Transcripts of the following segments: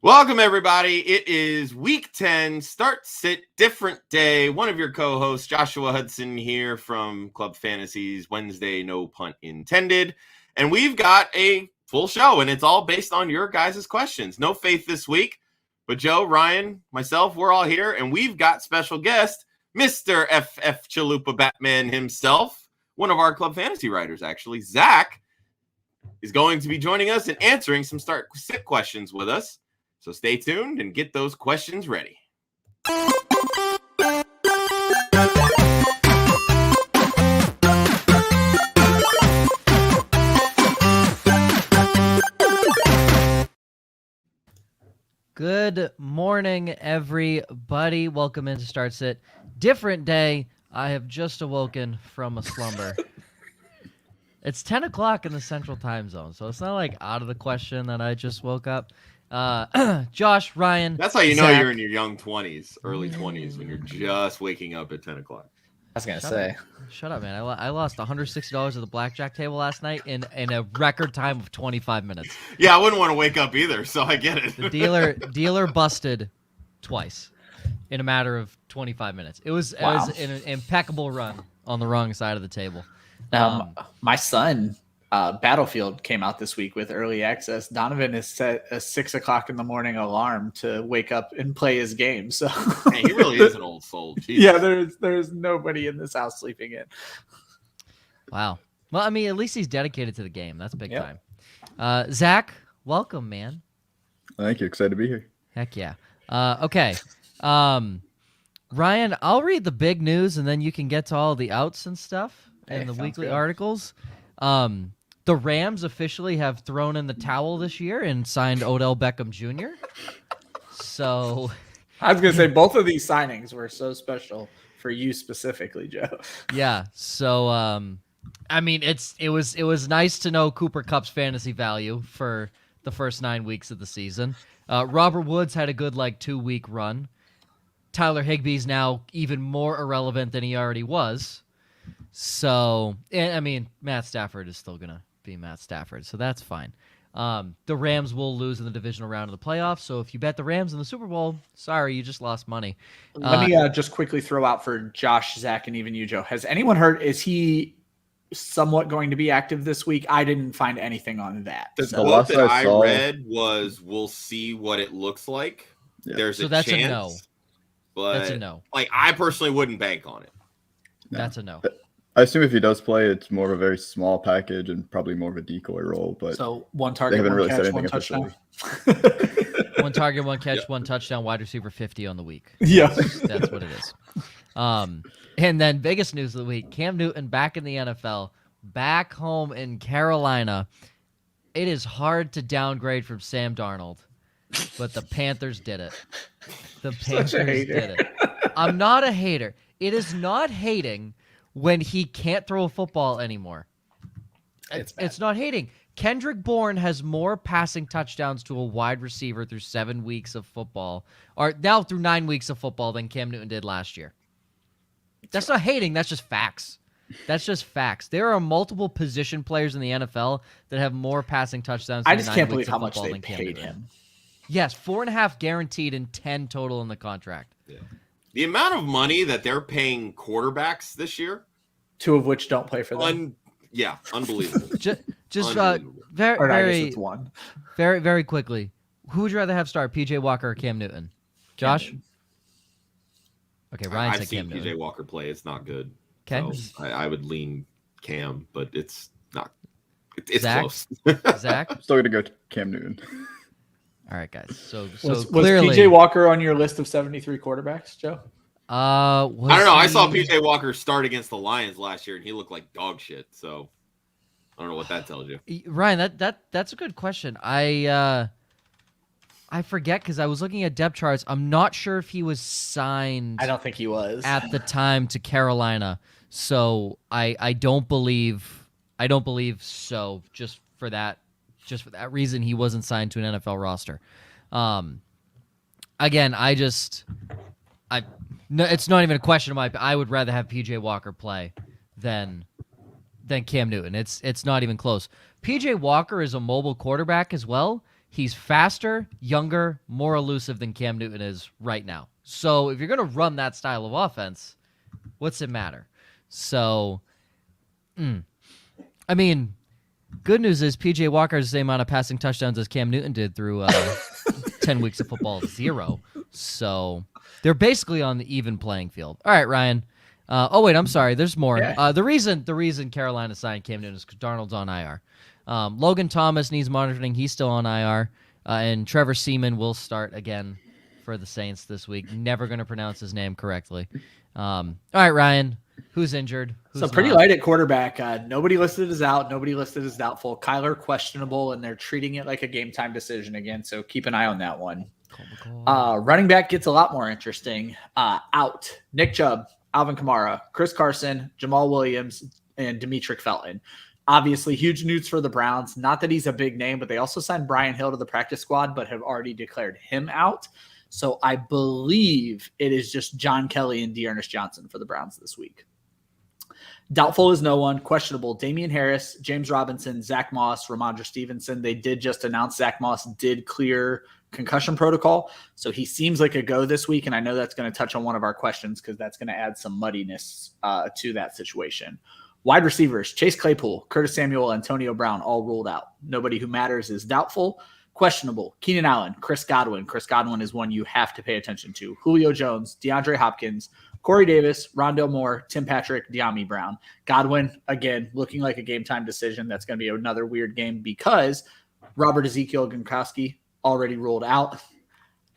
Welcome, everybody. It is week 10, start, sit, different day. One of your co-hosts, Joshua Hudson, here from Club Fantasy's Wednesday, no punt intended. And we've got a full show, and it's all based on your guys' questions. No Faith this week, but Joe, Ryan, myself, we're all here, and we've got special guest, Mr. FF Chalupa Batman himself, one of our Club Fantasy writers, actually. Zack is going to be joining us and answering some start, sit questions with us. So stay tuned and get those questions ready. Good morning, everybody. Welcome into Start Sit. Different day. I have just awoken from a slumber. It's 10 o'clock in the Central Time Zone, so it's not like out of the question that I just woke up. Josh, Ryan. That's how you know Zach. you're in your young 20s, early 20s, when you're just waking up at 10 o'clock. I was going to say. Shut up, man. I lost $160 at the blackjack table last night in a record time of 25 minutes. Yeah, I wouldn't want to wake up either, so I get it. The dealer busted twice in a matter of 25 minutes. It was an impeccable run on the wrong side of the table. My son, Battlefield came out this week with early access. Donovan has set a 6 o'clock in the morning alarm to wake up and play his game. So hey, he really is an old soul. Jeez. Yeah, there's nobody in this house sleeping in. Wow. Well, I mean, at least he's dedicated to the game. That's big time. Zach, welcome, man. Thank you. Excited to be here. Heck yeah. Okay. Ryan, I'll read the big news, and then you can get to all the outs and stuff and the weekly articles. The Rams officially have thrown in the towel this year and signed Odell Beckham Jr. So I was going to say both of these signings were so special for you specifically, Joe. Yeah. So I mean, it was nice to know Cooper Kupp's fantasy value for the first 9 weeks of the season. Robert Woods had a good 2-week run. Tyler Higbee's now even more irrelevant than he already was. So, I mean, Matt Stafford is still going to be Matt Stafford, so that's fine. The Rams will lose in the divisional round of the playoffs, so if you bet the Rams in the Super Bowl, sorry, you just lost money. Let me just quickly throw out for Josh, Zach, and even you, Joe. Has anyone heard, is he somewhat going to be active this week? I didn't find anything on that. The So. quote that I read was, we'll see what it looks like. Yeah. There's So a that's chance. a no. But That's a no. I personally wouldn't bank on it. No. That's a no. I assume if he does play, it's more of a very small package and probably more of a decoy role. But So one they target, haven't one really catch, said one anything touchdown. officially. One target, one catch, one touchdown, wide receiver 50 on the week. Yeah. That's what it is. And then biggest news of the week, Cam Newton back in the NFL, back home in Carolina. It is hard to downgrade from Sam Darnold, but the Panthers did it. The Panthers did it. I'm not a hater. It is not hating when he can't throw a football anymore. It's not hating. Kendrick Bourne has more passing touchdowns to a wide receiver through 7 weeks of football, or now through 9 weeks of football, than Cam Newton did last year. That's not hating. That's just facts. That's just facts. There are multiple position players in the NFL that have more passing touchdowns. I just can't believe how much they paid him. Yes, 4.5 guaranteed and 10 total in the contract. Yeah. The amount of money that they're paying quarterbacks this year, 2 of which don't play for them. Unbelievable. Just Unbelievable. Or I guess it's one. very, very quickly. Who would you rather have start, PJ Walker or Cam Newton? Josh? Okay, Ryan I've seen seen Cam PJ Walker play. It's not good. Okay. So I would lean Cam, but it's not. It's Zach? close. Zach? Still going to go Cam Newton. All right, guys. So Was clearly, PJ Walker on your list of 73 quarterbacks, Joe? I don't know. I saw PJ Walker start against the Lions last year, and he looked like dog shit. So I don't know what that tells you. Ryan, that's a good question. I forget because I was looking at depth charts. I'm not sure if he was signed. I don't think he was at the time to Carolina. So I don't believe so. Just for that reason, he wasn't signed to an NFL roster. Again, no, it's not even a question of I would rather have PJ Walker play than Cam Newton. It's not even close. PJ Walker is a mobile quarterback as well. He's faster, younger, more elusive than Cam Newton is right now. So if you're going to run that style of offense, what's it matter? So, I mean, good news is P.J. Walker has the same amount of passing touchdowns as Cam Newton did through 10 weeks of football, 0. So they're basically on the even playing field. All right, Ryan. Wait, I'm sorry. There's more. Yeah. The reason Carolina signed Cam Newton is because Darnold's on IR. Logan Thomas needs monitoring. He's still on IR. And Trevor Seaman will start again for the Saints this week. Never going to pronounce his name correctly. All right, Ryan. Who's injured? Who's pretty not? light at quarterback. Nobody listed as out. Nobody listed as doubtful. Kyler questionable, and they're treating it like a game time decision again. So keep an eye on that one. Running back gets a lot more interesting. Out. Nick Chubb, Alvin Kamara, Chris Carson, Jamal Williams, and Demetric Felton. Obviously, huge news for the Browns. Not that he's a big name, but they also signed Brian Hill to the practice squad, but have already declared him out. So I believe it is just John Kelly and Dearness Johnson for the Browns this week. Doubtful is no one. Questionable, Damian Harris, James Robinson, Zach Moss, Ramondre Stevenson. They did just announce Zach Moss did clear concussion protocol. So he seems like a go this week. And I know that's going to touch on one of our questions because that's going to add some muddiness to that situation. Wide receivers, Chase Claypool, Curtis Samuel, Antonio Brown, all ruled out. Nobody who matters is doubtful. Questionable, Keenan Allen, Chris Godwin. Chris Godwin is one you have to pay attention to. Julio Jones, DeAndre Hopkins, Corey Davis, Rondell Moore, Tim Patrick, De'Ami Brown. Godwin, again, looking like a game-time decision. That's going to be another weird game because Robert Ezekiel Gronkowski already ruled out.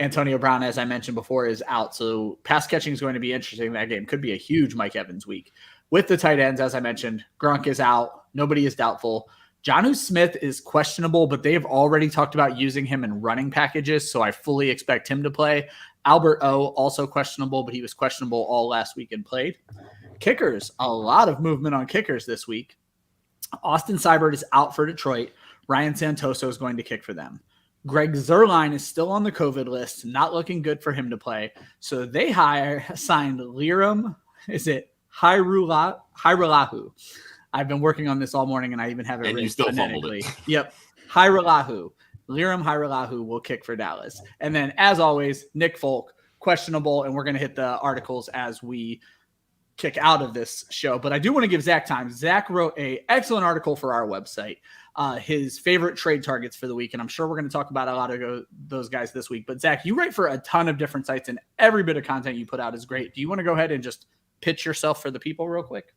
Antonio Brown, as I mentioned before, is out. So pass catching is going to be interesting in that game. Could be a huge Mike Evans week. With the tight ends, as I mentioned, Gronk is out. Nobody is doubtful. Jonnu Smith is questionable, but they have already talked about using him in running packages, so I fully expect him to play. Albert O, also questionable, but he was questionable all last week and played. Kickers, a lot of movement on kickers this week. Austin Seibert is out for Detroit. Ryan Santoso is going to kick for them. Greg Zuerlein is still on the COVID list, not looking good for him to play. So they signed Liram, Hairulahu. I've been working on this all morning, and I even have it written phonetically. Yep. Liram Hairulahu will kick for Dallas. And then, as always, Nick Folk, questionable, and we're going to hit the articles as we kick out of this show. But I do want to give Zach time. Zach wrote an excellent article for our website, his favorite trade targets for the week, and I'm sure we're going to talk about a lot of those guys this week. But, Zach, you write for a ton of different sites, and every bit of content you put out is great. Do you want to go ahead and just pitch yourself for the people real quick?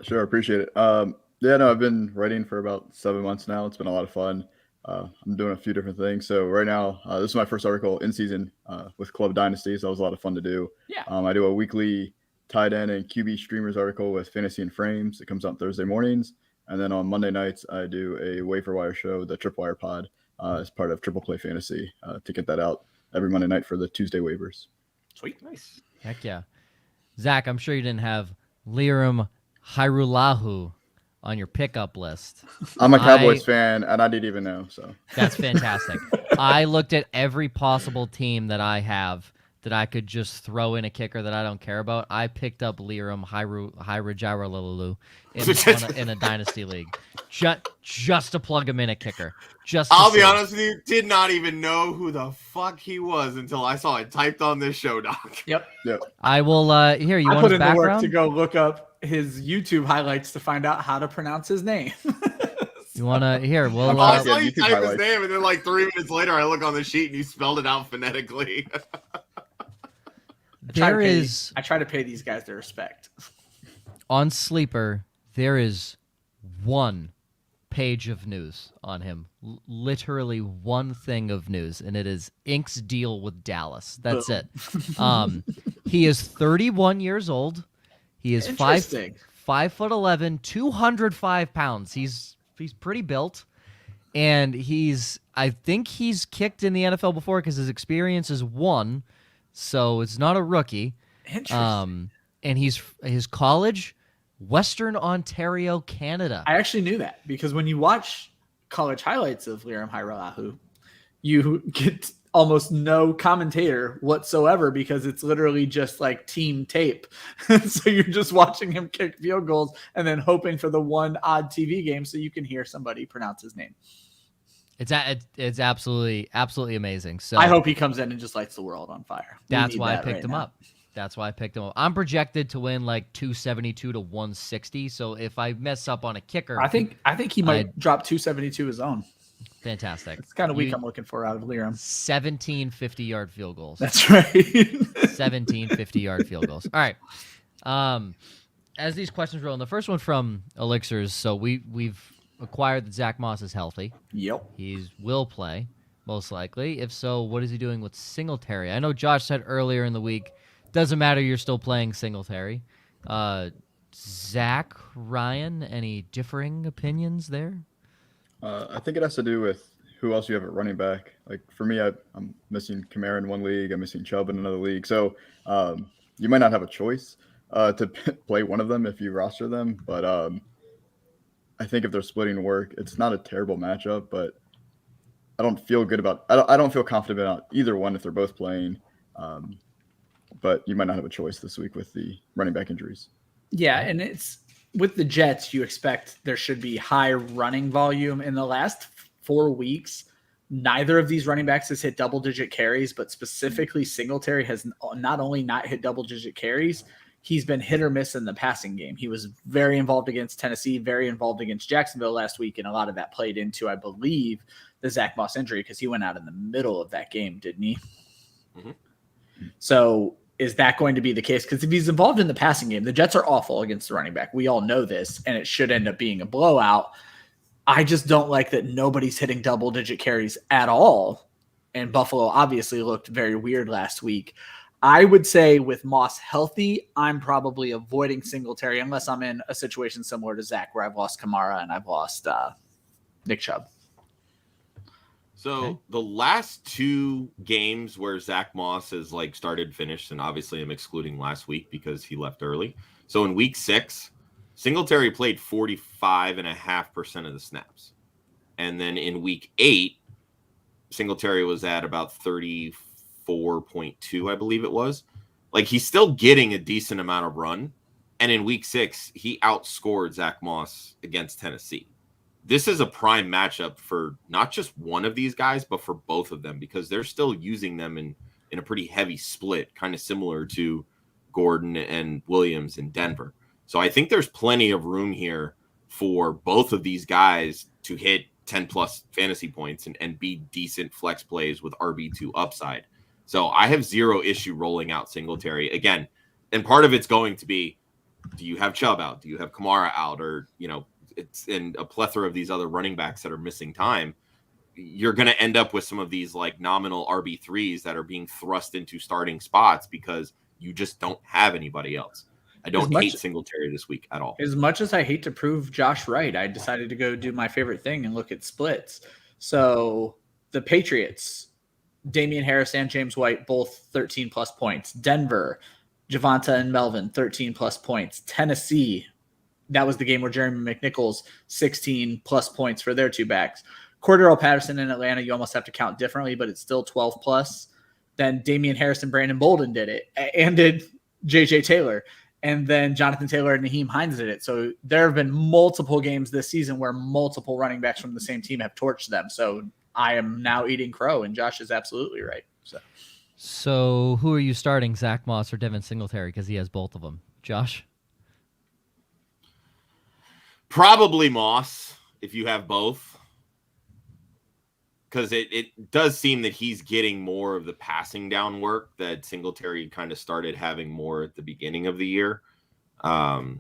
Sure, appreciate it. I've been writing for about 7 months now. It's been a lot of fun. I'm doing a few different things. So right now, this is my first article in season with Club Dynasty. So that was a lot of fun to do. Yeah. I do a weekly tight end and QB streamers article with Fantasy and Frames. It comes out Thursday mornings. And then on Monday nights, I do a waiver wire show, the Tripwire Pod, as part of Triple Play Fantasy to get that out every Monday night for the Tuesday waivers. Sweet. Nice. Heck yeah. Zach, I'm sure you didn't have Liram Hairulahu on your pickup list. I'm a Cowboys fan, and I didn't even know. So that's fantastic. I looked at every possible team that I have that I could just throw in a kicker that I don't care about. I picked up Liram Hairulahu in a dynasty league, just to plug him in a kicker. I'll be honest with you, did not even know who the fuck he was until I saw it typed on this show doc. Yep. I will. Here, you I want put his in the work background? to go look up his YouTube highlights to find out how to pronounce his name. You want to hear? Well, I saw you type his name, and then like 3 minutes later, I look on the sheet and he spelled it out phonetically. I try to pay these guys their respect. On Sleeper, there is one page of news on him. Literally one thing of news, and it is Ink's deal with Dallas. That's it. He is 31 years old. He is 5'11", 205 pounds. He's pretty built, and I think he's kicked in the NFL before because his experience is 1, so it's not a rookie. Interesting. And his college, Western Ontario, Canada. I actually knew that because when you watch college highlights of Liram Hairulahu, you get almost no commentator whatsoever because it's literally just like team tape. So you're just watching him kick field goals and then hoping for the one odd TV game so you can hear somebody pronounce his name. It's absolutely amazing. So I hope he comes in and just lights the world on fire. That's why I picked him up. That's why I picked him up. I'm projected to win like 272 to 160. So if I mess up on a kicker, I think he might drop 272 his own. Fantastic. It's kind of week I'm looking for out of Liram. 17 50-yard field goals. That's right. 17 50-yard field goals. All right. As these questions roll in, the first one from Elixirs. So we've acquired that Zach Moss is healthy. Yep. He will play, most likely. If so, what is he doing with Singletary? I know Josh said earlier in the week, doesn't matter, you're still playing Singletary. Zach, Ryan, any differing opinions there? I think it has to do with who else you have at running back. Like for me, I'm missing Kamara in one league. I'm missing Chubb in another league. So you might not have a choice to play one of them if you roster them. But I think if they're splitting work, it's not a terrible matchup. But I don't feel good about. I don't feel confident about either one if they're both playing. But you might not have a choice this week with the running back injuries. Yeah, and it's with the Jets, you expect there should be high running volume. In the last 4 weeks, neither of these running backs has hit double-digit carries, but specifically Singletary has not only not hit double-digit carries, he's been hit or miss in the passing game. He was very involved against Tennessee, very involved against Jacksonville last week, and a lot of that played into, I believe, the Zach Moss injury because he went out in the middle of that game, didn't he? Mm-hmm. So is that going to be the case? Because if he's involved in the passing game, the Jets are awful against the running back. We all know this, and it should end up being a blowout. I just don't like that nobody's hitting double-digit carries at all, and Buffalo obviously looked very weird last week. I would say with Moss healthy, I'm probably avoiding Singletary unless I'm in a situation similar to Zach where I've lost Kamara and I've lost Nick Chubb. So the last 2 games where Zach Moss has like started, finished, and obviously I'm excluding last week because he left early. So in week 6, Singletary played 45.5% of the snaps. And then in week 8, Singletary was at about 34.2, I believe it was. Like he's still getting a decent amount of run. And in week 6, he outscored Zach Moss against Tennessee. This is a prime matchup for not just one of these guys, but for both of them because they're still using them in a pretty heavy split, kind of similar to Gordon and Williams in Denver. So I think there's plenty of room here for both of these guys to hit 10-plus fantasy points and be decent flex plays with RB2 upside. So I have zero issue rolling out Singletary. Again, and part of it's going to be, do you have Chubb out? Do you have Kamara out? Or, it's in a plethora of these other running backs that are missing time. You're going to end up with some of these like nominal RB3s that are being thrust into starting spots because you just don't have anybody else. I don't hate Singletary this week at all. As much as I hate to prove Josh right, I decided to go do my favorite thing and look at splits. So the Patriots, Damian Harris and James White, both 13-plus points. Denver, Javonta and Melvin, 13-plus points. Tennessee, that was the game where Jeremy McNichols, 16-plus points for their 2 backs. Cordero Patterson in Atlanta, you almost have to count differently, but it's still 12-plus. Then Damian Harris and Brandon Bolden did it, and did J.J. Taylor. And then Jonathan Taylor and Naheem Hines did it. So there have been multiple games this season where multiple running backs from the same team have torched them. So I am now eating crow, and Josh is absolutely right. So who are you starting, Zach Moss or Devin Singletary? Because he has both of them. Josh? Probably Moss, if you have both. Because it does seem that he's getting more of the passing down work that Singletary kind of started having more at the beginning of the year. But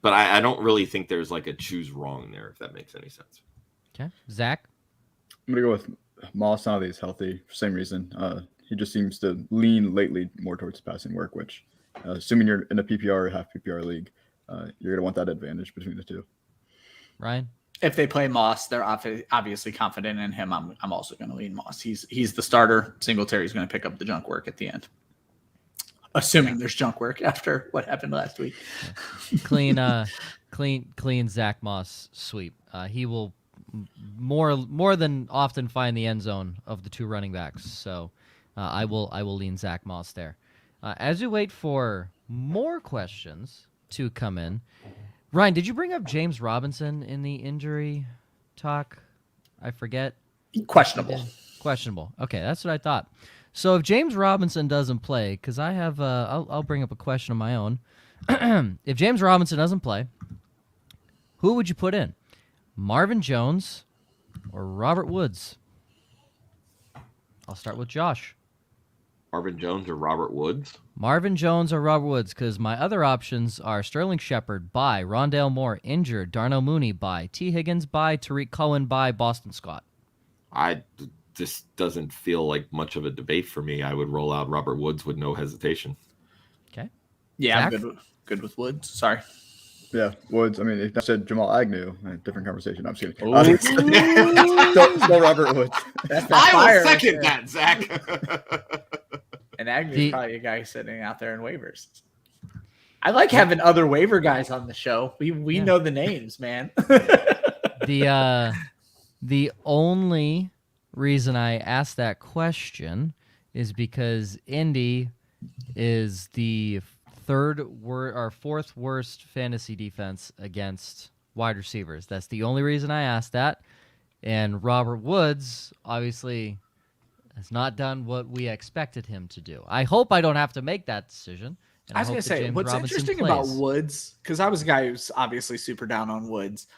I don't really think there's like a choose wrong there, if that makes any sense. Okay. Zach? I'm going to go with Moss now that he's healthy for the same reason. He just seems to lean lately more towards passing work, which, assuming you're in a PPR or half PPR league, you're going to want that advantage between the two. Ryan? If they play Moss, they're obviously confident in him. I'm also going to lean Moss. He's the starter. Singletary's going to pick up the junk work at the end, assuming there's junk work after what happened last week. Clean Zach Moss sweep. He will more than often find the end zone of the 2 running backs. So I will lean Zach Moss there. As we wait for more questions to come in. Ryan, did you bring up James Robinson in the injury talk? I forget. Questionable. Questionable. Okay, that's what I thought. So if James Robinson doesn't play, because I have, I'll bring up a question of my own. If James Robinson doesn't play, who would you put in? Marvin Jones or Robert Woods? I'll start with Josh. Marvin Jones or Robert Woods? Marvin Jones or Robert Woods, because my other options are Sterling Shepard, bye. Rondale Moore, injured. Darnell Mooney, bye. T. Higgins, bye. Tariq Cohen, bye. Boston Scott. This doesn't feel like much of a debate for me. I would roll out Robert Woods with no hesitation. Okay. Yeah, Zach? I'm good with Woods. Sorry. Yeah, Woods. I mean, if I said Jamal Agnew, different conversation. I'm just kidding. Ooh. Still Robert Woods. That's I fire will right second there. that, Zach. And Agnew's probably a guy sitting out there in waivers. I like having other waiver guys on the show. We know the names, man. The only reason I asked that question is because Indy is the fourth worst fantasy defense against wide receivers. That's the only reason I asked that. And Robert Woods obviously has not done what we expected him to do. I hope I don't have to make that decision. I was going to say, what's interesting about Woods, because I was a guy who's obviously super down on Woods.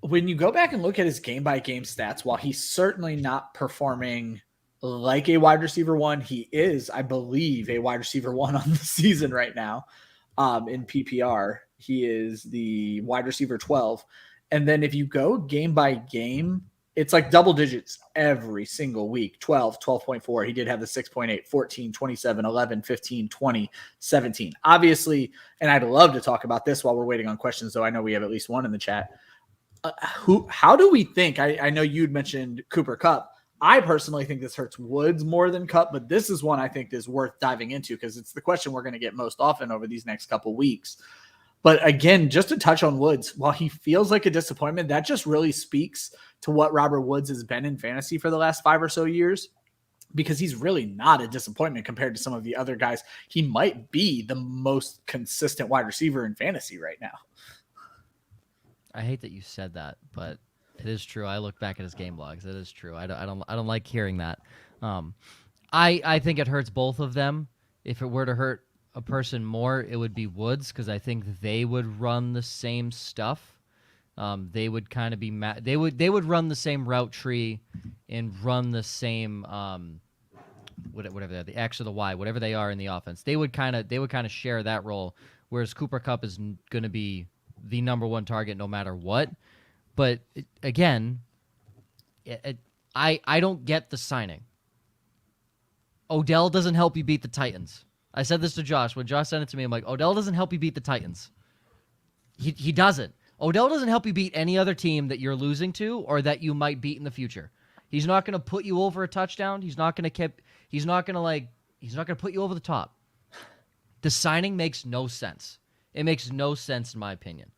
When you go back and look at his game-by-game stats, while he's certainly not performing like a wide receiver one, he is, I believe, a wide receiver one on the season right now in PPR. He is the wide receiver 12. And then if you go game-by-game, it's like double digits every single week. 12, 12.4. He did have the 6.8, 14, 27, 11, 15, 20, 17. Obviously, and I'd love to talk about this while we're waiting on questions, though I know we have at least one in the chat. How do we think? I know you'd mentioned Cooper Kupp. I personally think this hurts Woods more than Kupp, but this is one I think is worth diving into because it's the question we're going to get most often over these next couple weeks. But again, just to touch on Woods, while he feels like a disappointment, that just really speaks to what Robert Woods has been in fantasy for the last 5 or so years, because he's really not a disappointment compared to some of the other guys. He might be the most consistent wide receiver in fantasy right now. I hate that you said that, but it is true. I look back at his game logs. It is true. I don't like hearing that. I think it hurts both of them. If it were to hurt a person more, it would be Woods, because I think they would run the same stuff. They would kind of be they would run the same route tree and run the same whatever they're, the X or the Y, whatever they are in the offense. They would kind of share that role, whereas Cooper Kupp is going to be the number one target no matter what. But again, I don't get the signing. Odell doesn't help you beat the Titans. I said this to Josh. When Josh sent it to me, I'm like, Odell doesn't help you beat the Titans. He doesn't. Odell doesn't help you beat any other team that you're losing to or that you might beat in the future. He's not going to put you over a touchdown. He's not going to put you over the top. The signing makes no sense. It makes no sense in my opinion.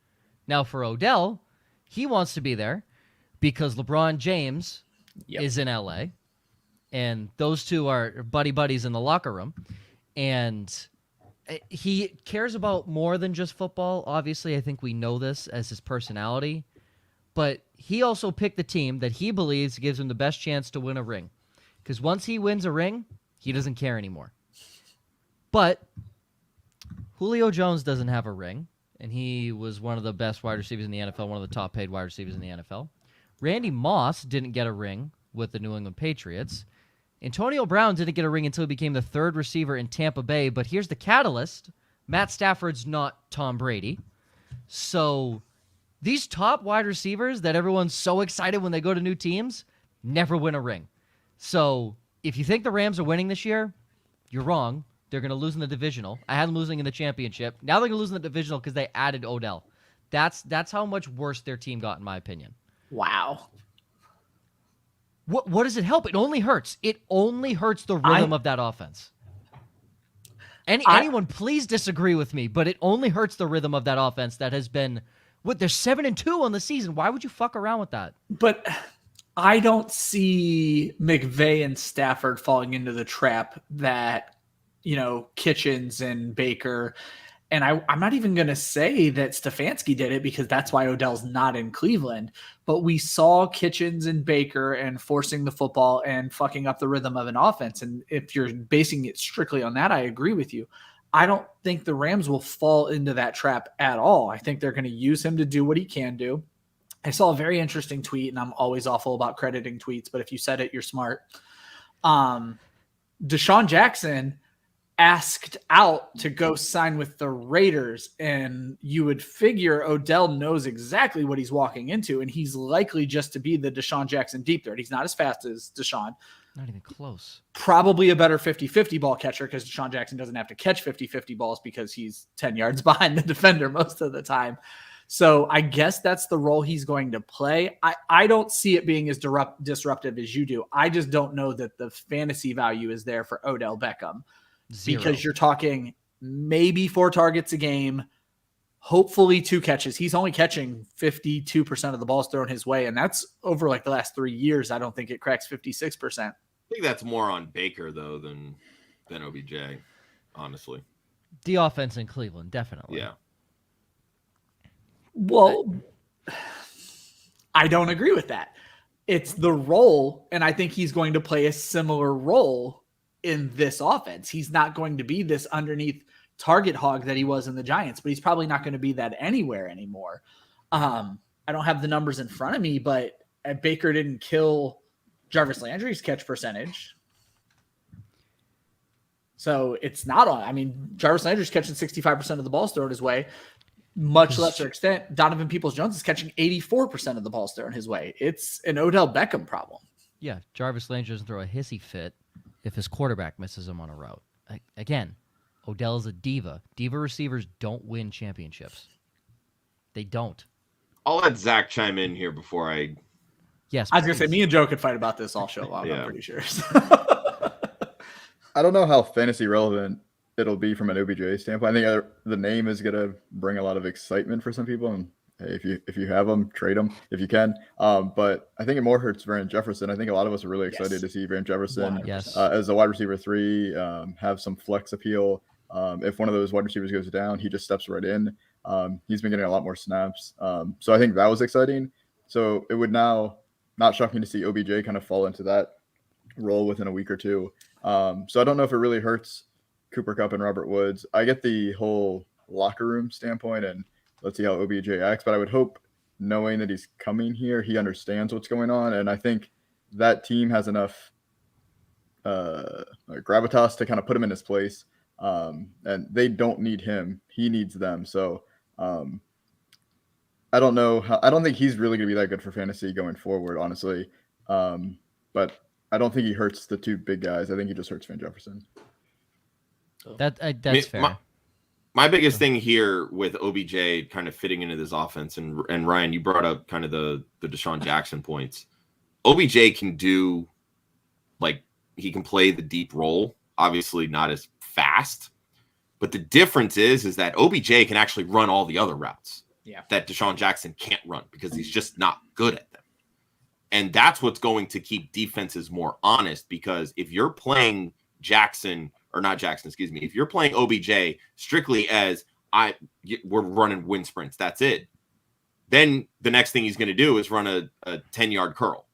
Now for Odell, he wants to be there because LeBron James is in LA, and those two are buddies in the locker room, and he cares about more than just football. Obviously, I think we know this as his personality, but he also picked the team that he believes gives him the best chance to win a ring, because once he wins a ring, he doesn't care anymore. But Julio Jones doesn't have a ring, and he was one of the best wide receivers in the NFL, one of the top-paid wide receivers in the NFL. Randy Moss didn't get a ring with the New England Patriots. Antonio Brown didn't get a ring until he became the third receiver in Tampa Bay, but here's the catalyst. Matt Stafford's not Tom Brady. So these top wide receivers that everyone's so excited when they go to new teams never win a ring. So if you think the Rams are winning this year, you're wrong. They're going to lose in the divisional. I had them losing in the championship. Now they're going to lose in the divisional because they added Odell. That's how much worse their team got, in my opinion. Wow. What does it help? It only hurts. It only hurts the rhythm of that offense. Anyone, please disagree with me, but it only hurts the rhythm of that offense that has been, they're 7-2 on the season. Why would you fuck around with that? But I don't see McVay and Stafford falling into the trap that, Kitchens and Baker And I'm not even going to say that Stefanski did it because that's why Odell's not in Cleveland. But we saw Kitchens and Baker and forcing the football and fucking up the rhythm of an offense. And if you're basing it strictly on that, I agree with you. I don't think the Rams will fall into that trap at all. I think they're going to use him to do what he can do. I saw a very interesting tweet, and I'm always awful about crediting tweets, but if you said it, you're smart. Desean Jackson asked out to go sign with the Raiders, and you would figure Odell knows exactly what he's walking into, and he's likely just to be the Desean Jackson deep threat. He's not as fast as Desean. Not even close. Probably a better 50-50 ball catcher because Desean Jackson doesn't have to catch 50-50 balls because he's 10 yards behind the defender most of the time. So I guess that's the role he's going to play. I don't see it being as disruptive as you do. I just don't know that the fantasy value is there for Odell Beckham. Zero. Because you're talking maybe 4 targets a game, hopefully 2 catches. He's only catching 52% of the balls thrown his way, and that's over like the last 3 years. I don't think it cracks 56%. I think that's more on Baker though than OBJ, honestly. The offense in Cleveland, definitely. Yeah. Well, I don't agree with that. It's the role, and I think he's going to play a similar role in this offense. He's not going to be this underneath target hog that he was in the Giants, but he's probably not going to be that anywhere anymore. I don't have the numbers in front of me, but Baker didn't kill Jarvis Landry's catch percentage. So it's not on. I mean, Jarvis Landry's catching 65% of the balls thrown his way. Much lesser extent, Donovan Peoples-Jones is catching 84% of the balls thrown his way. It's an Odell Beckham problem. Yeah, Jarvis Landry doesn't throw a hissy fit if his quarterback misses him on a route. Again, Odell is a diva. Diva receivers don't win championships. They don't. I'll let Zach chime in here before I. Yes, I was going to say, me and Joe could fight about this all show long, Yeah. I'm pretty sure. I don't know how fantasy relevant it'll be from an OBJ standpoint. I think the name is going to bring a lot of excitement for some people. And hey, if you have them, trade them if you can. But I think it more hurts Van Jefferson. I think a lot of us are really excited to see Van Jefferson as a wide receiver 3, have some flex appeal. If one of those wide receivers goes down, he just steps right in. He's been getting a lot more snaps. So I think that was exciting. So it would now not shock me to see OBJ kind of fall into that role within a week or two. So I don't know if it really hurts Cooper Kupp and Robert Woods. I get the whole locker room standpoint, and let's see how OBJ acts. But I would hope, knowing that he's coming here, he understands what's going on. And I think that team has enough gravitas to kind of put him in his place. And they don't need him. He needs them. So I don't know. I don't think he's really going to be that good for fantasy going forward, honestly. But I don't think he hurts the 2 big guys. I think he just hurts Van Jefferson. That's fair. My biggest thing here with OBJ kind of fitting into this offense, and Ryan, you brought up kind of the Desean Jackson points. OBJ can do, like, he can play the deep role, obviously not as fast, but the difference is that OBJ can actually run all the other routes that Desean Jackson can't run because he's just not good at them. And that's what's going to keep defenses more honest, because if you're playing if you're playing OBJ strictly as we're running wind sprints, that's it. Then the next thing he's going to do is run a 10-yard curl.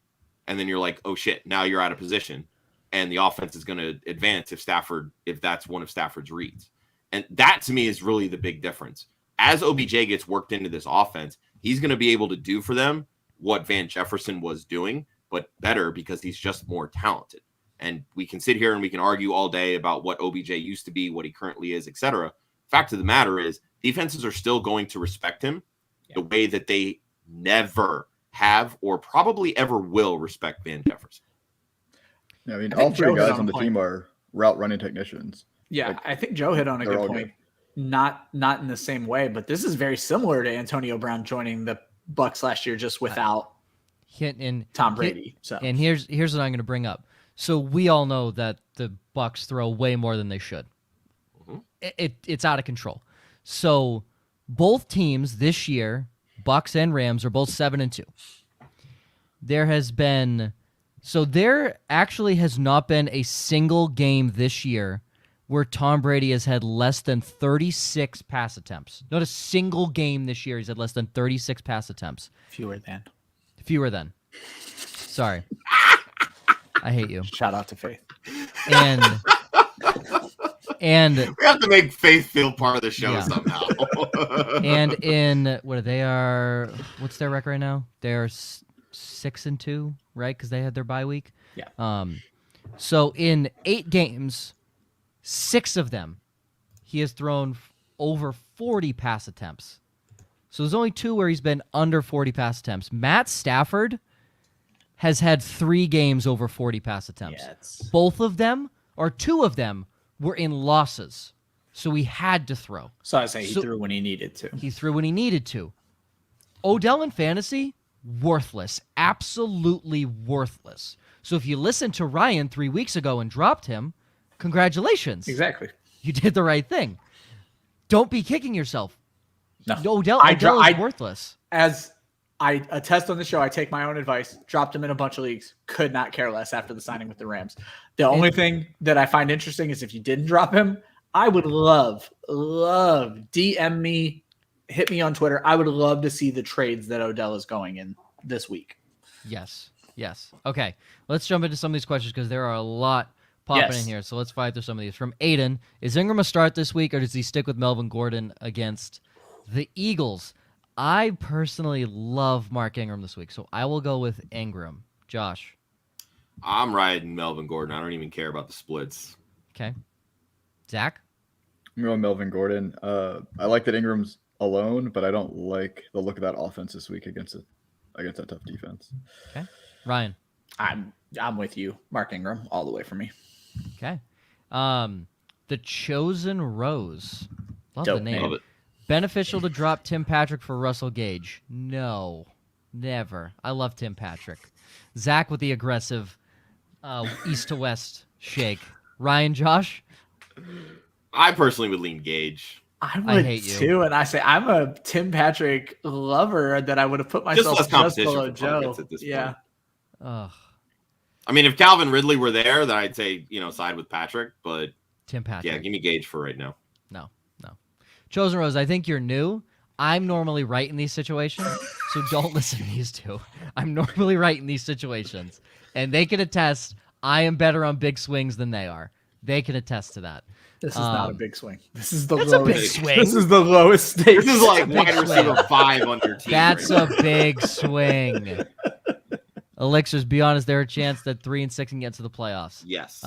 And then you're like, oh shit, now you're out of position. And the offense is going to advance if that's one of Stafford's reads. And that to me is really the big difference. As OBJ gets worked into this offense, he's going to be able to do for them what Van Jefferson was doing, but better because he's just more talented. And we can sit here and we can argue all day about what OBJ used to be, what he currently is, etc. Fact of the matter is, defenses are still going to respect him the way that they never have or probably ever will respect Van Jefferson. Yeah, I mean, all 3 guys on the team are route running technicians. Yeah, I think Joe hit on a good point. Not in the same way, but this is very similar to Antonio Brown joining the Bucs last year, just without Tom Brady. And here's what I'm going to bring up. So we all know that the Bucs throw way more than they should. Mm-hmm. It's out of control. So both teams this year, Bucs and Rams, are both 7-2. There actually has not been a single game this year where Tom Brady has had less than 36 pass attempts. Not a single game this year he's had less than 36 pass attempts. Fewer than. Sorry. I hate you. Shout out to Faith. And we have to make Faith feel part of the show Yeah. somehow. and in what's their record right now? They're 6-2, right? Because they had their bye week. Yeah. So in 8 games, 6 of them, he has thrown over 40 pass attempts. So there's only 2 where he's been under 40 pass attempts. Matt Stafford has had 3 games over 40 pass attempts. Yeah, Both of them, or 2 of them, were in losses. So he had to throw. So I say he threw when he needed to. He threw when he needed to. Odell in fantasy, worthless. Absolutely worthless. So if you listened to Ryan 3 weeks ago and dropped him, congratulations. Exactly. You did the right thing. Don't be kicking yourself. No. Odell is worthless. As I attest on the show, I take my own advice. Dropped him in a bunch of leagues. Could not care less after the signing with the Rams. The only thing that I find interesting is if you didn't drop him, I would love, DM me, hit me on Twitter. I would love to see the trades that Odell is going in this week. Yes. Okay, let's jump into some of these questions because there are a lot popping in here. So let's fight through some of these. From Aiden, is Ingram a start this week or does he stick with Melvin Gordon against the Eagles? I personally love Mark Ingram this week, so I will go with Ingram. Josh? I'm riding Melvin Gordon. I don't even care about the splits. Okay. Zach? I'm going Melvin Gordon. I like that Ingram's alone, but I don't like the look of that offense this week against that tough defense. Okay. Ryan? I'm with you. Mark Ingram all the way for me. Okay. The Chosen Rose. Love Dope the name. Love it. Beneficial to drop Tim Patrick for Russell Gage? No. Never. I love Tim Patrick. Zach with the aggressive east to west shake. Ryan, Josh? I personally would lean Gage. I would hate you. too, and I say I'm a Tim Patrick lover that I would have put Just myself less just competition below for Joe. targets at this Yeah. point. Ugh. I mean, if Calvin Ridley were there, then I'd say, side with Patrick. But Tim Patrick. yeah, give me Gage for right now. No. Chosen Rose, I think you're new. I'm normally right in these situations, so don't listen to these two. I'm normally right in these situations. And they can attest I am better on big swings than they are. They can attest to that. This is not a big swing. This is the That's lowest. a big swing. This is the lowest stakes. This is like Big wide swing. receiver 5 on your team. That's right a big swing. Elixirs, be honest, there a chance that 3 and 6 can get to the playoffs. Yes.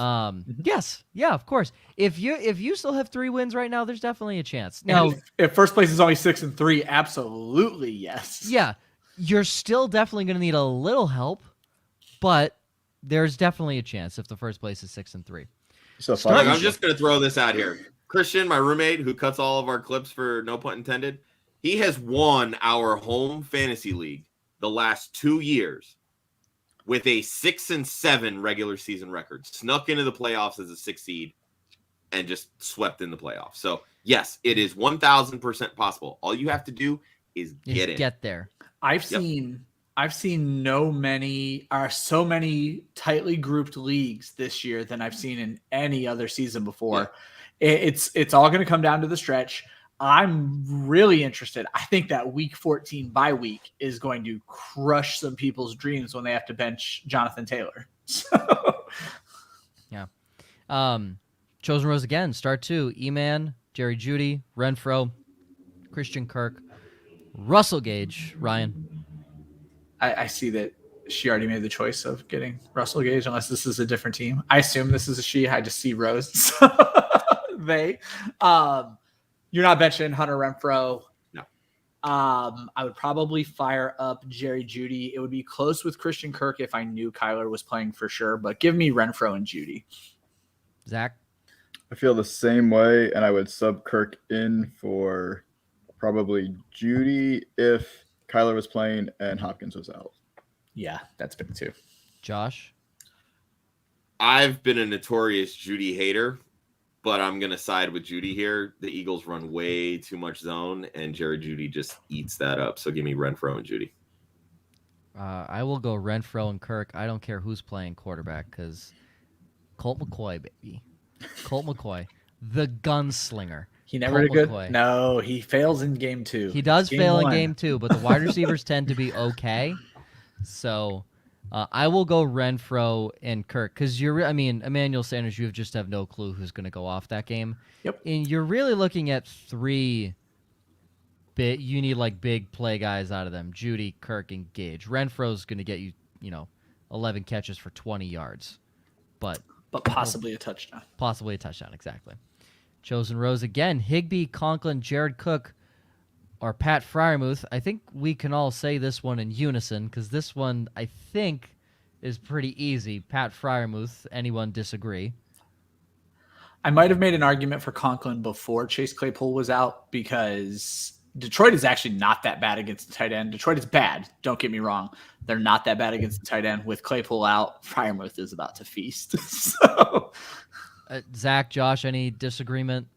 Yes. Yeah, of course. If you still have 3 wins right now, there's definitely a chance. Now, Now, if first place is only 6-3, absolutely yes. yeah, you're still definitely going to need a little help, but there's definitely a chance if the first place is 6-3. So Look, I'm just going to throw this out here. Christian, my roommate, who cuts all of our clips for no pun intended, he has won our home fantasy league the last 2 years with a 6-7 regular season record. Snuck into the playoffs as a 6 seed and just swept in the playoffs. So, yes, it is 1,000% possible. All you have to do is get in. Get there. I've seen so many tightly grouped leagues this year than I've seen in any other season before. Yeah. It's all going to come down to the stretch. I'm really interested. I think that week 14 bye week is going to crush some people's dreams when they have to bench Jonathan Taylor. So. Yeah. Chosen Rose again. Start 2. E-Man, Jerry Jeudy, Renfro, Christian Kirk, Russell Gage, Ryan. I see that she already made the choice of getting Russell Gage, unless this is a different team. I assume this is a she. I just see Rose. They. You're not benching Hunter Renfro. No. I would probably fire up Jerry Jeudy. It would be close with Christian Kirk if I knew Kyler was playing for sure, but give me Renfro and Jeudy. Zach? I feel the same way, and I would sub Kirk in for probably Jeudy if Kyler was playing and Hopkins was out. Yeah, that's big too. Josh? I've been a notorious Jeudy hater, but I'm going to side with Jeudy here. The Eagles run way too much zone, and Jerry Jeudy just eats that up. So give me Renfro and Jeudy. I will go Renfro and Kirk. I don't care who's playing quarterback because Colt McCoy, baby. Colt McCoy. the gunslinger. He never Colt did good. McCoy. No, he fails in game 2. He does Game fail 1. in game 2, but the wide receivers tend to be okay. So I will go Renfro and Kirk because Emmanuel Sanders, you just have no clue who's going to go off that game. Yep. And you're really looking at 3 you need like big play guys out of them. Judy, Kirk, and Gage. Renfro's going to get you, 11 catches for 20 yards. But possibly a touchdown. Possibly a touchdown, exactly. Chosen rows again. Higbee, Conklin, Jared Cook, or Pat Freiermuth. I think we can all say this one in unison because this one, I think, is pretty easy. Pat Freiermuth. Anyone disagree? I might have made an argument for Conklin before Chase Claypool was out because Detroit is actually not that bad against the tight end. Detroit is bad. Don't get me wrong. They're not that bad against the tight end. With Claypool out, Freiermuth is about to feast. So, Zach, Josh, any disagreement?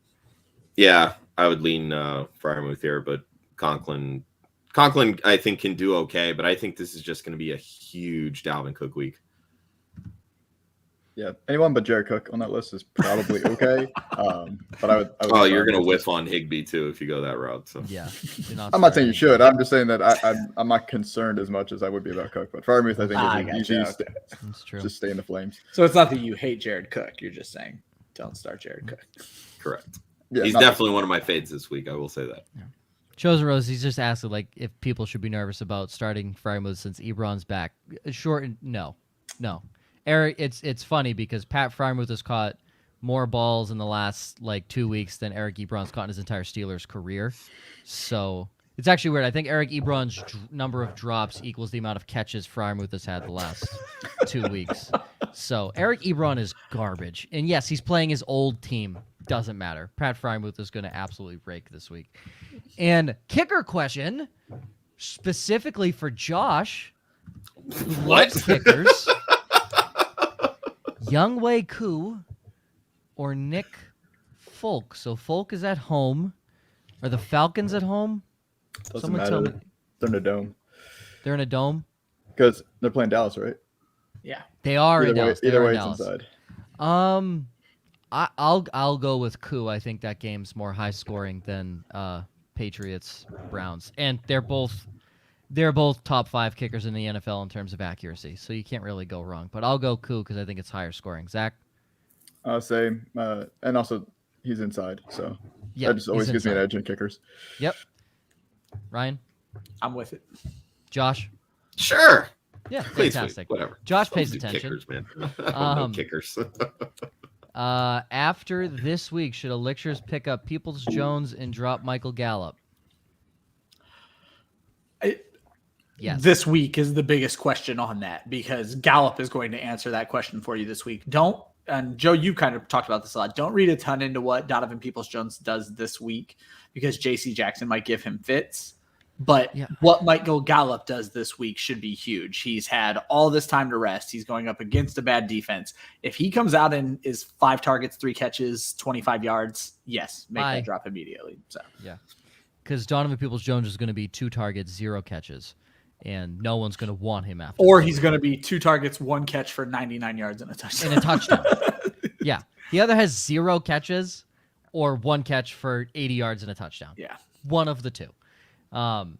Yeah, I would lean Freiermuth here, but Conklin, I think, can do okay, but I think this is just going to be a huge Dalvin Cook week. Yeah, anyone but Jared Cook on that list is probably okay. But I would Oh, you're going to whiff on Higbee too if you go that route. So Yeah. I'm not saying you should. I'm just saying that I'm not concerned as much as I would be about Cook. But Freiermuth, I think, That's true. just stay in the flames. So it's not that you hate Jared Cook. You're just saying don't start Jared Cook. correct. Yeah, He's definitely one of my fades this week. I will say that. Yeah. Chosen Rose, he's just asking if people should be nervous about starting Freiermuth since Ebron's back. Short, no. Eric, it's funny because Pat Freiermuth has caught more balls in the last 2 weeks than Eric Ebron's caught in his entire Steelers career. So it's actually weird. I think Eric Ebron's number of drops equals the amount of catches Freiermuth has had the last 2 weeks. So Eric Ebron is garbage. And yes, he's playing his old team. Doesn't matter. Pat Freiermuth is going to absolutely rake this week. And kicker question, specifically for Josh, who loves kickers. Younghoe Koo or Nick Folk. So Folk is at home. Are the Falcons at home? Doesn't matter. They're in a dome. They're in a dome? Because they're playing Dallas, right? Yeah. They are in Dallas. Either way, it's inside. I'll go with Koo. I think that game's more high scoring than Patriots Browns. And they're both top 5 kickers in the NFL in terms of accuracy, so you can't really go wrong. But I'll go Koo because I think it's higher scoring. Zach? Same. And also, he's inside, so yeah, that just always gives me an edge in kickers. Yep. Ryan? I'm with it. Josh? Sure. Yeah, Please, fantastic. whatever. Josh pays Don't do attention. Kickers, man. No kickers. After this week, should Elixirs pick up Peoples-Jones and drop Michael Gallup? Yes. This week is the biggest question on that because Gallup is going to answer that question for you this week. And Joe, you kind of talked about this a lot. Don't read a ton into what Donovan Peoples-Jones does this week because J.C. Jackson might give him fits. But what Michael Gallup does this week should be huge. He's had all this time to rest. He's going up against a bad defense. If he comes out and is 5 targets, 3 catches, 25 yards, yes, make that drop immediately. So yeah, because Donovan Peoples-Jones is going to be 2 targets, 0 catches. And no one's going to want him after. Or he's going to be 2 targets, 1 catch for 99 yards and a touchdown. Yeah. He either has 0 catches or 1 catch for 80 yards and a touchdown. Yeah. One of the two. And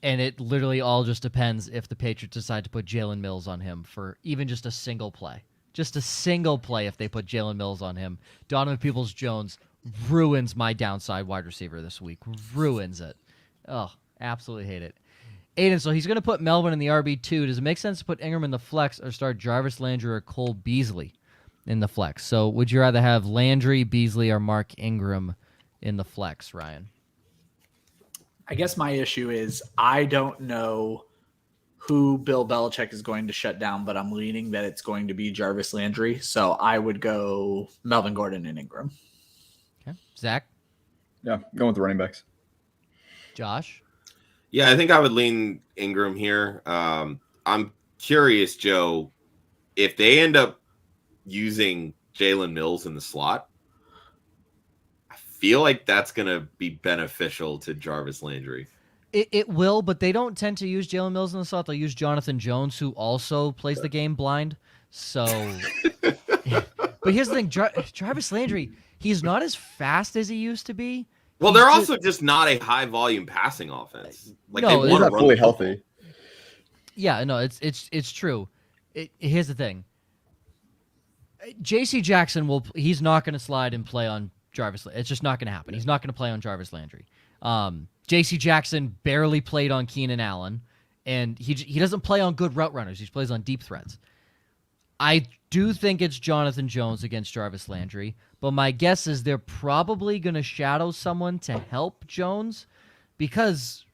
it literally all just depends if the Patriots decide to put Jalen Mills on him for even just a single play. Just a single play if they put Jalen Mills on him. Donovan Peoples-Jones ruins my downside wide receiver this week. Ruins it. Oh, absolutely hate it. Aiden, so he's going to put Melvin in the RB2. Does it make sense to put Ingram in the flex or start Jarvis Landry or Cole Beasley in the flex? So would you rather have Landry, Beasley, or Mark Ingram in the flex, Ryan? I guess my issue is I don't know who Bill Belichick is going to shut down, but I'm leaning that it's going to be Jarvis Landry. So I would go Melvin Gordon and Ingram. Okay. Zach? Yeah, going with the running backs. Josh? Yeah, I think I would lean Ingram here. I'm curious, Joe, if they end up using Jalen Mills in the slot, I feel like that's going to be beneficial to Jarvis Landry. It will, but they don't tend to use Jalen Mills in the slot. They'll use Jonathan Jones, who also plays the game blind. So, but here's the thing. Jarvis Landry, He's not as fast as he used to be. Well, they're also just not a high volume passing offense. Like No, they He's want to not run fully the football. healthy. Yeah, no, it's true. Here's the thing. J.C. Jackson he's not going to slide and play on Jarvis. It's just not going to happen. He's not going to play on Jarvis Landry. J.C. Jackson barely played on Keenan Allen, and he doesn't play on good route runners. He plays on deep threats. I do think it's Jonathan Jones against Jarvis Landry, but my guess is they're probably going to shadow someone to help Jones because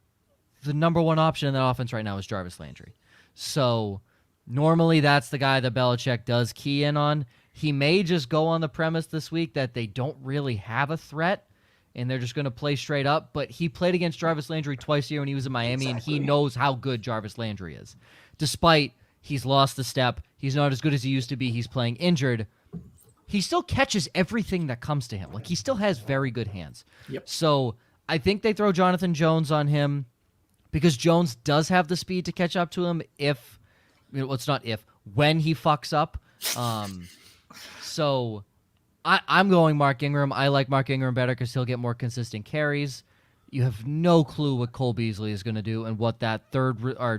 the number one option in that offense right now is Jarvis Landry. So normally that's the guy that Belichick does key in on. He may just go on the premise this week that they don't really have a threat and they're just going to play straight up. But he played against Jarvis Landry twice a year when he was in Miami, and he knows how good Jarvis Landry is. Despite he's lost the step, he's not as good as he used to be, he's playing injured, he still catches everything that comes to him. Like, he still has very good hands. Yep. So I think they throw Jonathan Jones on him because Jones does have the speed to catch up to him when he fucks up. So I'm going Mark Ingram. I like Mark Ingram better because he'll get more consistent carries. You have no clue what Cole Beasley is going to do and what that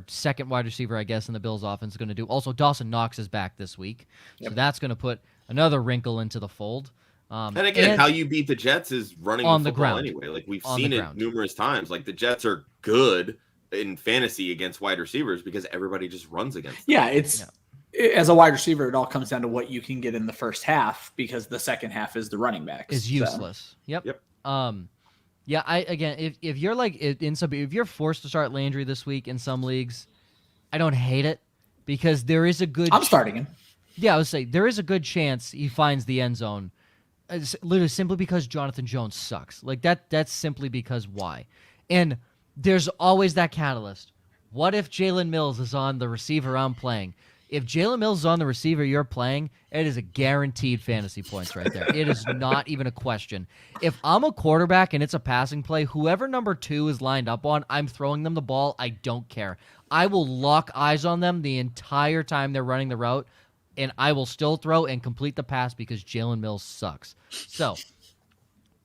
second wide receiver, I guess, in the Bills' offense is going to do. Also, Dawson Knox is back this week, so that's going to put another wrinkle into the fold. And again, how you beat the Jets is running on the the football ground. anyway. Like, we've seen it numerous times. Like, the Jets are good in fantasy against wide receivers because everybody just runs against them. Yeah, as a wide receiver, it all comes down to what you can get in the first half because the second half is the running backs. Is useless. So. Yep. Yeah, if you're like if you're forced to start Landry this week in some leagues, I don't hate it because there is a good. I'm starting him. Yeah, I would say there is a good chance he finds the end zone, literally simply because Jonathan Jones sucks. Like that. That's simply because why, and there's always that catalyst. What if Jalen Mills is on the receiver I'm playing? If Jalen Mills is on the receiver you're playing, it is a guaranteed fantasy points right there. It is not even a question. If I'm a quarterback and it's a passing play, whoever number 2 is lined up on, I'm throwing them the ball. I don't care. I will lock eyes on them the entire time they're running the route, and I will still throw and complete the pass because Jalen Mills sucks. So,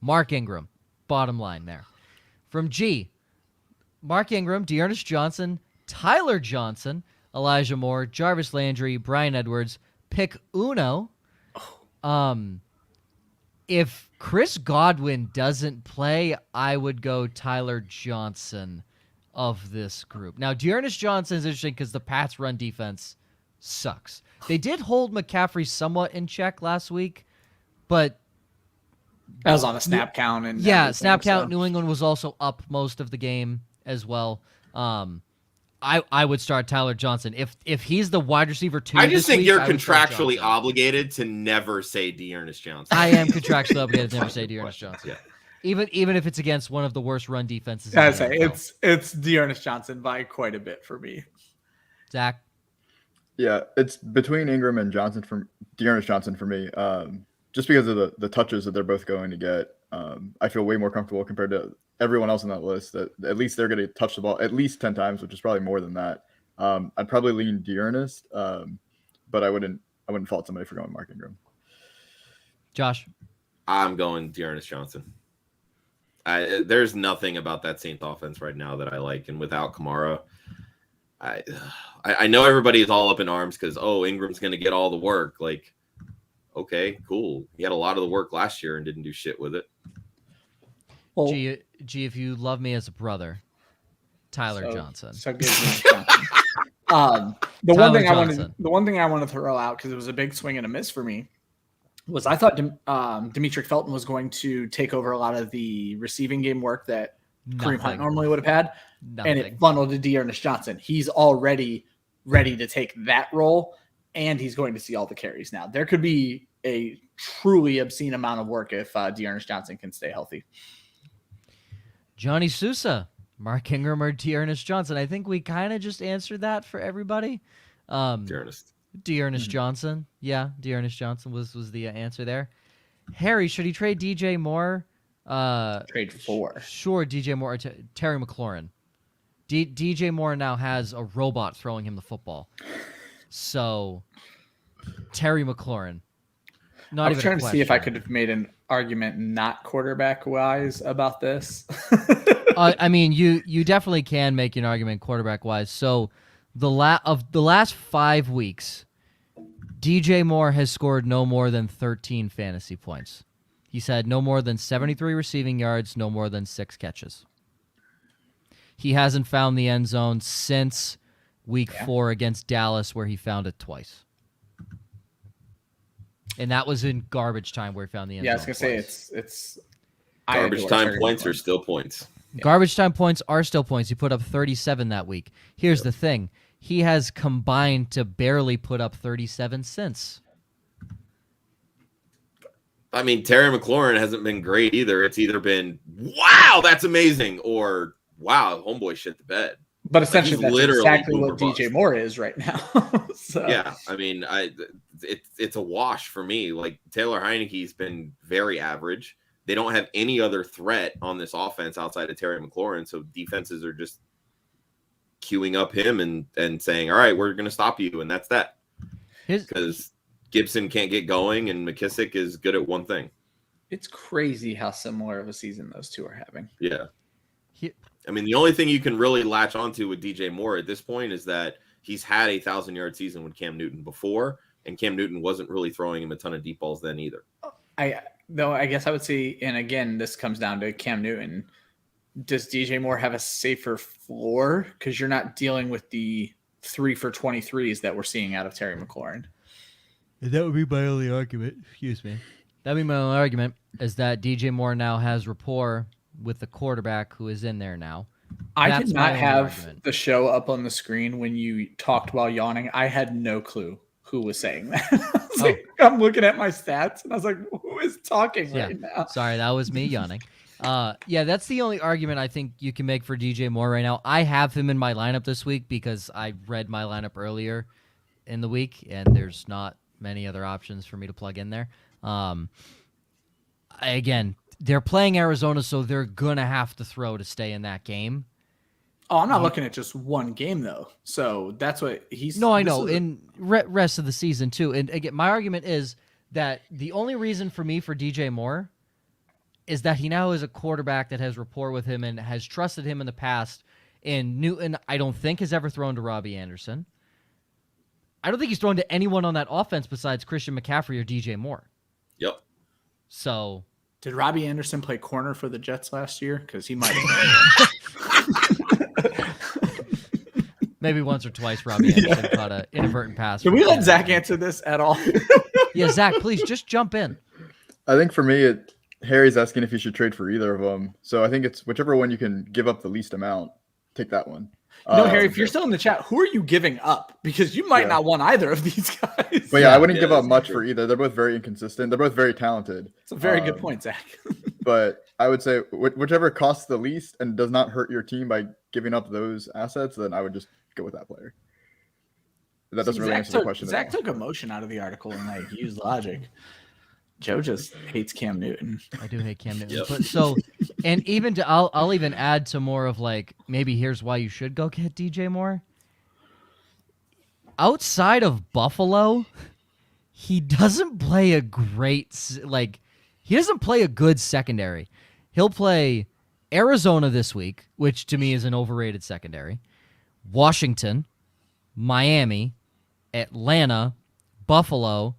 Mark Ingram, bottom line there. From G, Mark Ingram, Dearness Johnson, Tyler Johnson, Elijah Moore, Jarvis Landry, Bryan Edwards, pick uno. If Chris Godwin doesn't play, I would go Tyler Johnson of this group. Now, Dearness Johnson is interesting because the Pats' run defense sucks. They did hold McCaffrey somewhat in check last week, but that was on a snap count. And snap count. New England was also up most of the game as well. I would start Tyler Johnson. If he's the wide receiver 2 I just think week, you're I would start contractually Johnson. obligated to never say Dearness Johnson. I am contractually obligated to never say Dearness Johnson. Yeah. Even if it's against one of the worst run defenses. I say it's Dearness Johnson by quite a bit for me. Zach. Yeah, it's between Ingram and Dearness Johnson for me. Just because of the touches that they're both going to get. I feel way more comfortable compared to everyone else on that list that at least they're going to touch the ball at least 10 times, which is probably more than that. I'd probably lean Dearness, but I wouldn't fault somebody for going Mark Ingram. Josh. I'm going Dearness Johnson. There's nothing about that Saints offense right now that I like. And without Kamara, I know everybody is all up in arms because, Ingram's going to get all the work. Like, okay, cool. He had a lot of the work last year and didn't do shit with it. Well, G, if you love me as a brother, Tyler Johnson. So good. The one thing I want to throw out because it was a big swing and a miss for me was I thought Demetric Felton was going to take over a lot of the receiving game work that Kareem Hunt normally would have had, and it funneled to Dearness Johnson. He's already ready to take that role, and he's going to see all the carries now. There could be a truly obscene amount of work if Dearness Johnson can stay healthy. Johnny Sousa, Mark Ingram, or Dearness Johnson? I think we kind of just answered that for everybody. Dearness Johnson. Yeah, Dearness Johnson was the answer there. Harry, should he trade DJ Moore? Trade for. Sure, DJ Moore or Terry McLaurin. DJ Moore now has a robot throwing him the football. So, Terry McLaurin. Not I was even trying a to see if I question. could have made an argument not quarterback wise about this. I mean, you definitely can make an argument quarterback wise. So the last 5 weeks, DJ Moore has scored no more than 13 fantasy points. He's had no more than 73 receiving yards, no more than 6 catches. He hasn't found the end zone since week 4 against Dallas, where he found it twice. And that was in garbage time where he found the end zone. Yeah, I was gonna twice. say it's Garbage time points are still points. Yeah. Garbage time points are still points. He put up 37 that week. Here's the thing. He has combined to barely put up 37 since. I mean, Terry McLaurin hasn't been great either. It's either been, wow, that's amazing, or wow, homeboy shit the bed. But essentially, Like, that's exactly boomer what DJ bust. Moore is right now. So. Yeah, I mean, it's a wash for me. Like, Taylor Heineke's been very average. They don't have any other threat on this offense outside of Terry McLaurin, so defenses are just queuing up him and saying, all right, we're going to stop you, and that's that. Because Gibson can't get going, and McKissick is good at one thing. It's crazy how similar of a season those two are having. Yeah. I mean, the only thing you can really latch onto with DJ Moore at this point is that he's had a 1,000-yard season with Cam Newton before, and Cam Newton wasn't really throwing him a ton of deep balls then either. I guess I would say, and again, this comes down to Cam Newton. Does DJ Moore have a safer floor? Because you're not dealing with the 3 for 23s that we're seeing out of Terry McLaurin. That would be my only argument. Excuse me. That would be my only argument, is that DJ Moore now has rapport with the quarterback who is in there now. I did not have the show up on the screen when you talked while yawning. I had no clue who was saying that. I'm looking at my stats, and I was like, who is talking right now? Sorry, that was me yawning. That's the only argument I think you can make for DJ Moore right now. I have him in my lineup this week because I read my lineup earlier in the week, and there's not many other options for me to plug in there. Again, they're playing Arizona, so they're going to have to throw to stay in that game. Oh, I'm not looking at just one game, though. So that's what he's... No, I know. In rest of the season, too. And again, my argument is that the only reason for me for DJ Moore is that he now is a quarterback that has rapport with him and has trusted him in the past. And Newton, I don't think, has ever thrown to Robbie Anderson. I don't think he's thrown to anyone on that offense besides Christian McCaffrey or DJ Moore. Yep. So... Did Robbie Anderson play corner for the Jets last year? Because he might have. Maybe once or twice Robbie Anderson caught an inadvertent pass. Can we let Zach answer this at all? Yeah, Zach, please just jump in. I think for me, Harry's asking if you should trade for either of them. So I think it's whichever one you can give up the least amount, take that one. No, Harry, if you're still in the chat, who are you giving up? Because you might not want either of these guys. But I wouldn't give up much for either. They're both very inconsistent. They're both very talented. It's a very good point, Zach. But I would say whichever costs the least and does not hurt your team by giving up those assets, then I would just go with that player. That doesn't really answer the question. Zach took emotion out of the article and used logic. Joe just hates Cam Newton. I do hate Cam Newton. Yep. But so, and even I'll even add to more of maybe here's why you should go get DJ Moore. Outside of Buffalo, he doesn't play a great he doesn't play a good secondary. He'll play Arizona this week, which to me is an overrated secondary. Washington, Miami, Atlanta, Buffalo,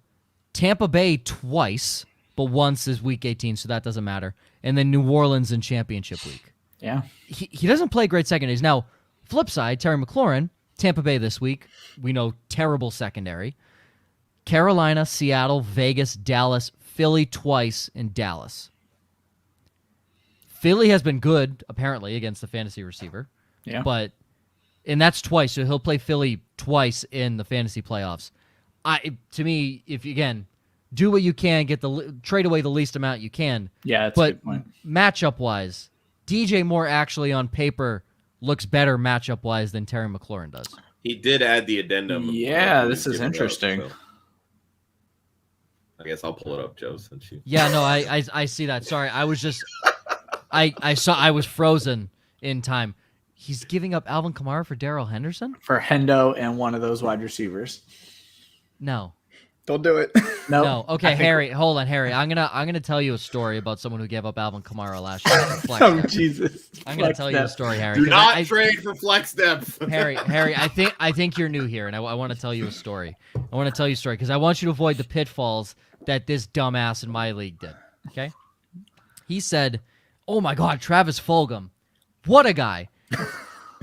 Tampa Bay twice, but once is week 18, so that doesn't matter. And then New Orleans in championship week. Yeah. He doesn't play great secondaries. Now, flip side, Terry McLaurin, Tampa Bay this week. We know terrible secondary. Carolina, Seattle, Vegas, Dallas, Philly twice, and Dallas. Philly has been good, apparently, against the fantasy receiver. Yeah. And that's twice, so he'll play Philly twice in the fantasy playoffs. To me, if again, do what you can, trade away the least amount you can. Yeah, that's a good point. Matchup wise, DJ Moore actually on paper looks better matchup wise than Terry McLaurin does. He did add the addendum. Yeah, this is interesting. I guess I'll pull it up, Joe. Since you. Yeah, no, I see that. Sorry, I was just I was frozen in time. He's giving up Alvin Kamara for Darrell Henderson? For Hendo and one of those wide receivers. No. Don't do it. Nope. No. Okay, I think- Harry. Hold on, Harry. I'm gonna tell you a story about someone who gave up Alvin Kamara last year. Flex Oh depth. Jesus! I'm gonna Flex tell you a depth. story, Harry. Do 'cause not I, trade for flex depth. Harry. I think you're new here, and I want to tell you a story. I want to tell you a story because I want you to avoid the pitfalls that this dumbass in my league did. Okay. He said, "Oh my God, Travis Fulgham, what a guy."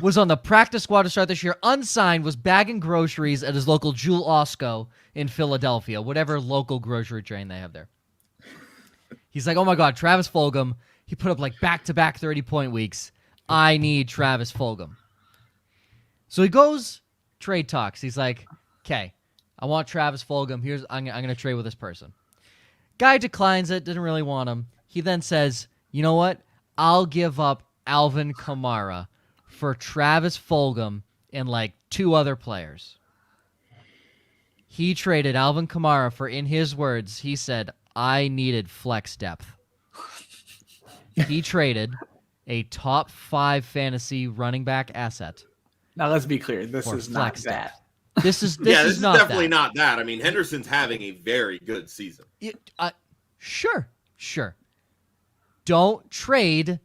Was on the practice squad to start this year, unsigned, was bagging groceries at his local Jewel Osco in Philadelphia, whatever local grocery chain they have there. He's like, oh my God, Travis Fulgham. He put up like back-to-back 30-point weeks. I need Travis Fulgham. So he goes, trade talks. He's like, okay, I want Travis Fulgham. I'm going to trade with this person. Guy declines it, didn't really want him. He then says, you know what? I'll give up Alvin Kamara for Travis Fulgham and like 2 other players. He traded Alvin Kamara for, in his words, he said, I needed flex depth. He traded a top 5 fantasy running back asset. Now let's be clear. This For is not flex that. This is This is not definitely that. not that. I mean, Henderson's having a very good season. Sure. Don't trade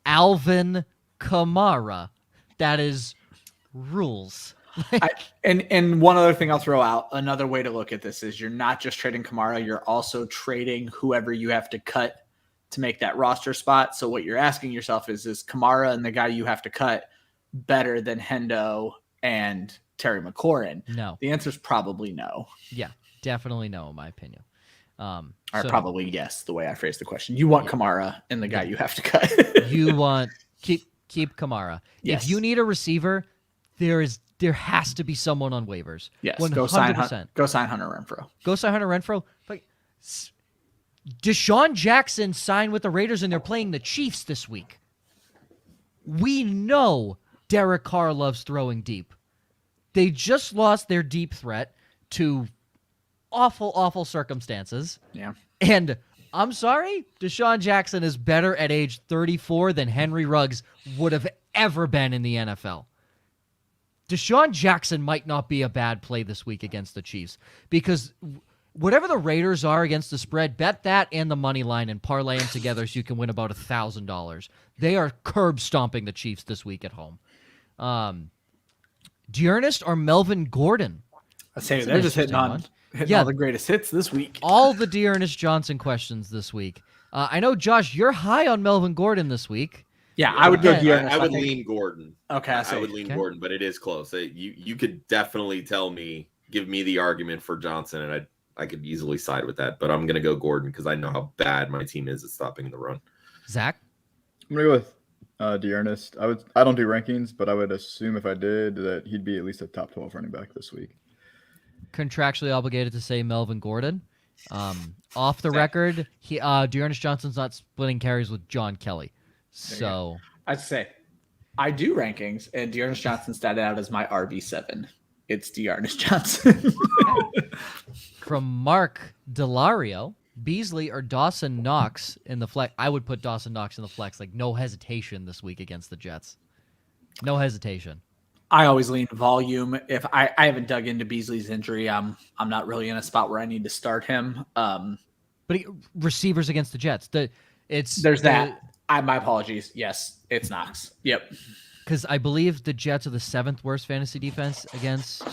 Alvin Kamara. That is rules. And one other thing I'll throw out, another way to look at this is you're not just trading Kamara, you're also trading whoever you have to cut to make that roster spot. So what you're asking yourself is Kamara and the guy you have to cut better than Hendo and Terry McLaurin? No. The answer is probably no. Yeah, definitely no, in my opinion. Or So probably yes, the way I phrased the question. You want Kamara and the guy you have to cut. you want keep Kamara. Yes. If you need a receiver, there has to be someone on waivers. Yes, 100%. go sign Hunter Renfrow. Go sign Hunter Renfrow. But Desean Jackson signed with the Raiders, and they're playing the Chiefs this week. We know Derek Carr loves throwing deep. They just lost their deep threat to awful circumstances. Yeah. And I'm sorry, Desean Jackson is better at age 34 than Henry Ruggs would have ever been in the NFL. Desean Jackson might not be a bad play this week against the Chiefs because whatever the Raiders are against the spread, bet that and the money line and parlay them together so you can win about $1,000. They are curb stomping the Chiefs this week at home. D'Ernest or Melvin Gordon? I say That's they're an just hitting interesting on all the greatest hits this week. All the D'Ernest Johnson questions this week. I know, Josh, you're high on Melvin Gordon this week. Yeah, I would go Yeah. D'Ernest. I would think. lean Gordon. Okay, I would lean Gordon, but it is close. You could definitely give me the argument for Johnson, and I could easily side with that. But I'm going to go Gordon because I know how bad my team is at stopping the run. Zach? I'm gonna go with D'Ernest. I don't do rankings, but I would assume if I did that he'd be at least a top 12 running back this week. Contractually obligated to say Melvin Gordon. Off the record, D'Ernest Johnson's not splitting carries with John Kelly. So I'd say I do rankings, and D'Ernest Johnson started out as my RB7. It's D'Ernest Johnson. from Mark Delario, Beasley or Dawson Knox in the flex. I would put Dawson Knox in the flex, like no hesitation this week against the Jets. No hesitation. I always lean volume. If I haven't dug into Beasley's injury, I'm not really in a spot where I need to start him. But receivers against the Jets. There's that. My apologies. Yes, it's Knox. Yep. Because I believe the Jets are the 7th worst fantasy defense against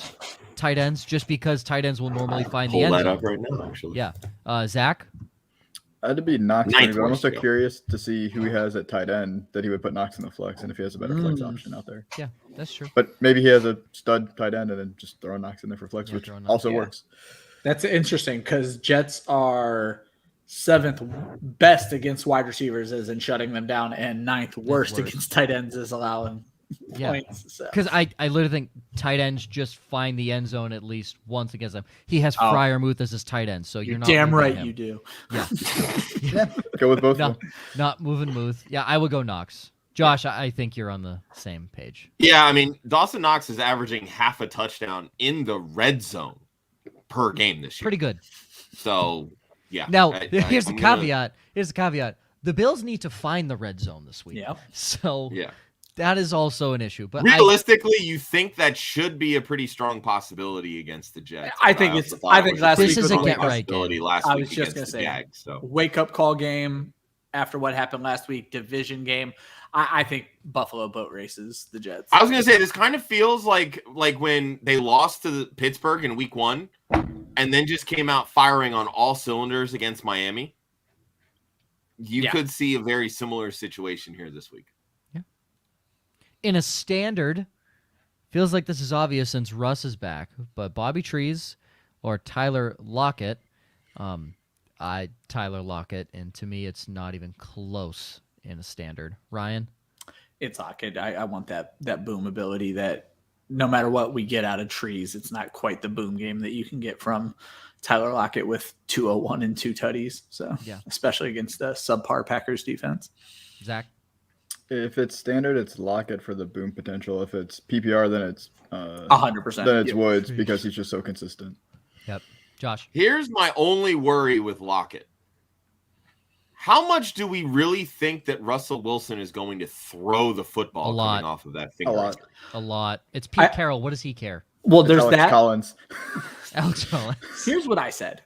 tight ends, just because tight ends will normally find the Pull end that zone. up right now, actually. Yeah. Zach? I had to be Knox, Ninth but I'm also worst, curious to see who he has at tight end that he would put Knox in the flex and if he has a better flex option out there. Yeah, that's true. But maybe he has a stud tight end and then just throw Knox in there for flex, Yeah, which throw Knox, also yeah. works. That's interesting because Jets are 7th best against wide receivers as in shutting them down, and 9th worst against tight ends as allowing points. So. Because I literally think tight ends just find the end zone at least once against them. He has Freiermuth as his tight end, so you're not damn moving right him. you do. Yeah. Go with both No, of them. not moving Muth. Yeah, I would go Knox. Josh, I think you're on the same page. Yeah, I mean, Dawson Knox is averaging half a touchdown in the red zone per game this year. Pretty good. So, yeah. Now, here's I'm the gonna- caveat. Here's the caveat. The Bills need to find the red zone this week. Yeah. So Yeah. That is also an issue. But realistically, you think that should be a pretty strong possibility against the Jets. I think last week was a wake get right game. I was just going to say, Jags, so. Wake up call game after what happened last week, division game. I think Buffalo boat races the Jets. I was going to say, this kind of feels like when they lost to Pittsburgh in week 1 and then just came out firing on all cylinders against Miami. You could see a very similar situation here this week. Yeah. In a standard, feels like this is obvious since Russ is back, but Bobby Trees or Tyler Lockett, Tyler Lockett, and to me, it's not even close in a standard. Ryan? It's Lockett. I want that boom ability that no matter what we get out of Trees, it's not quite the boom game that you can get from Tyler Lockett with 201 and 2 tutties. So, especially against the subpar Packers defense. Zach? If it's standard, it's Lockett for the boom potential. If it's PPR, then it's 100%. Then it's Woods because he's just so consistent. Yep. Josh? Here's my only worry with Lockett. How much do we really think that Russell Wilson is going to throw the football coming off of that finger? A lot. It's Pete Carroll. What does he care? Well, there's Alex Collins. Alex Collins. Here's what I said.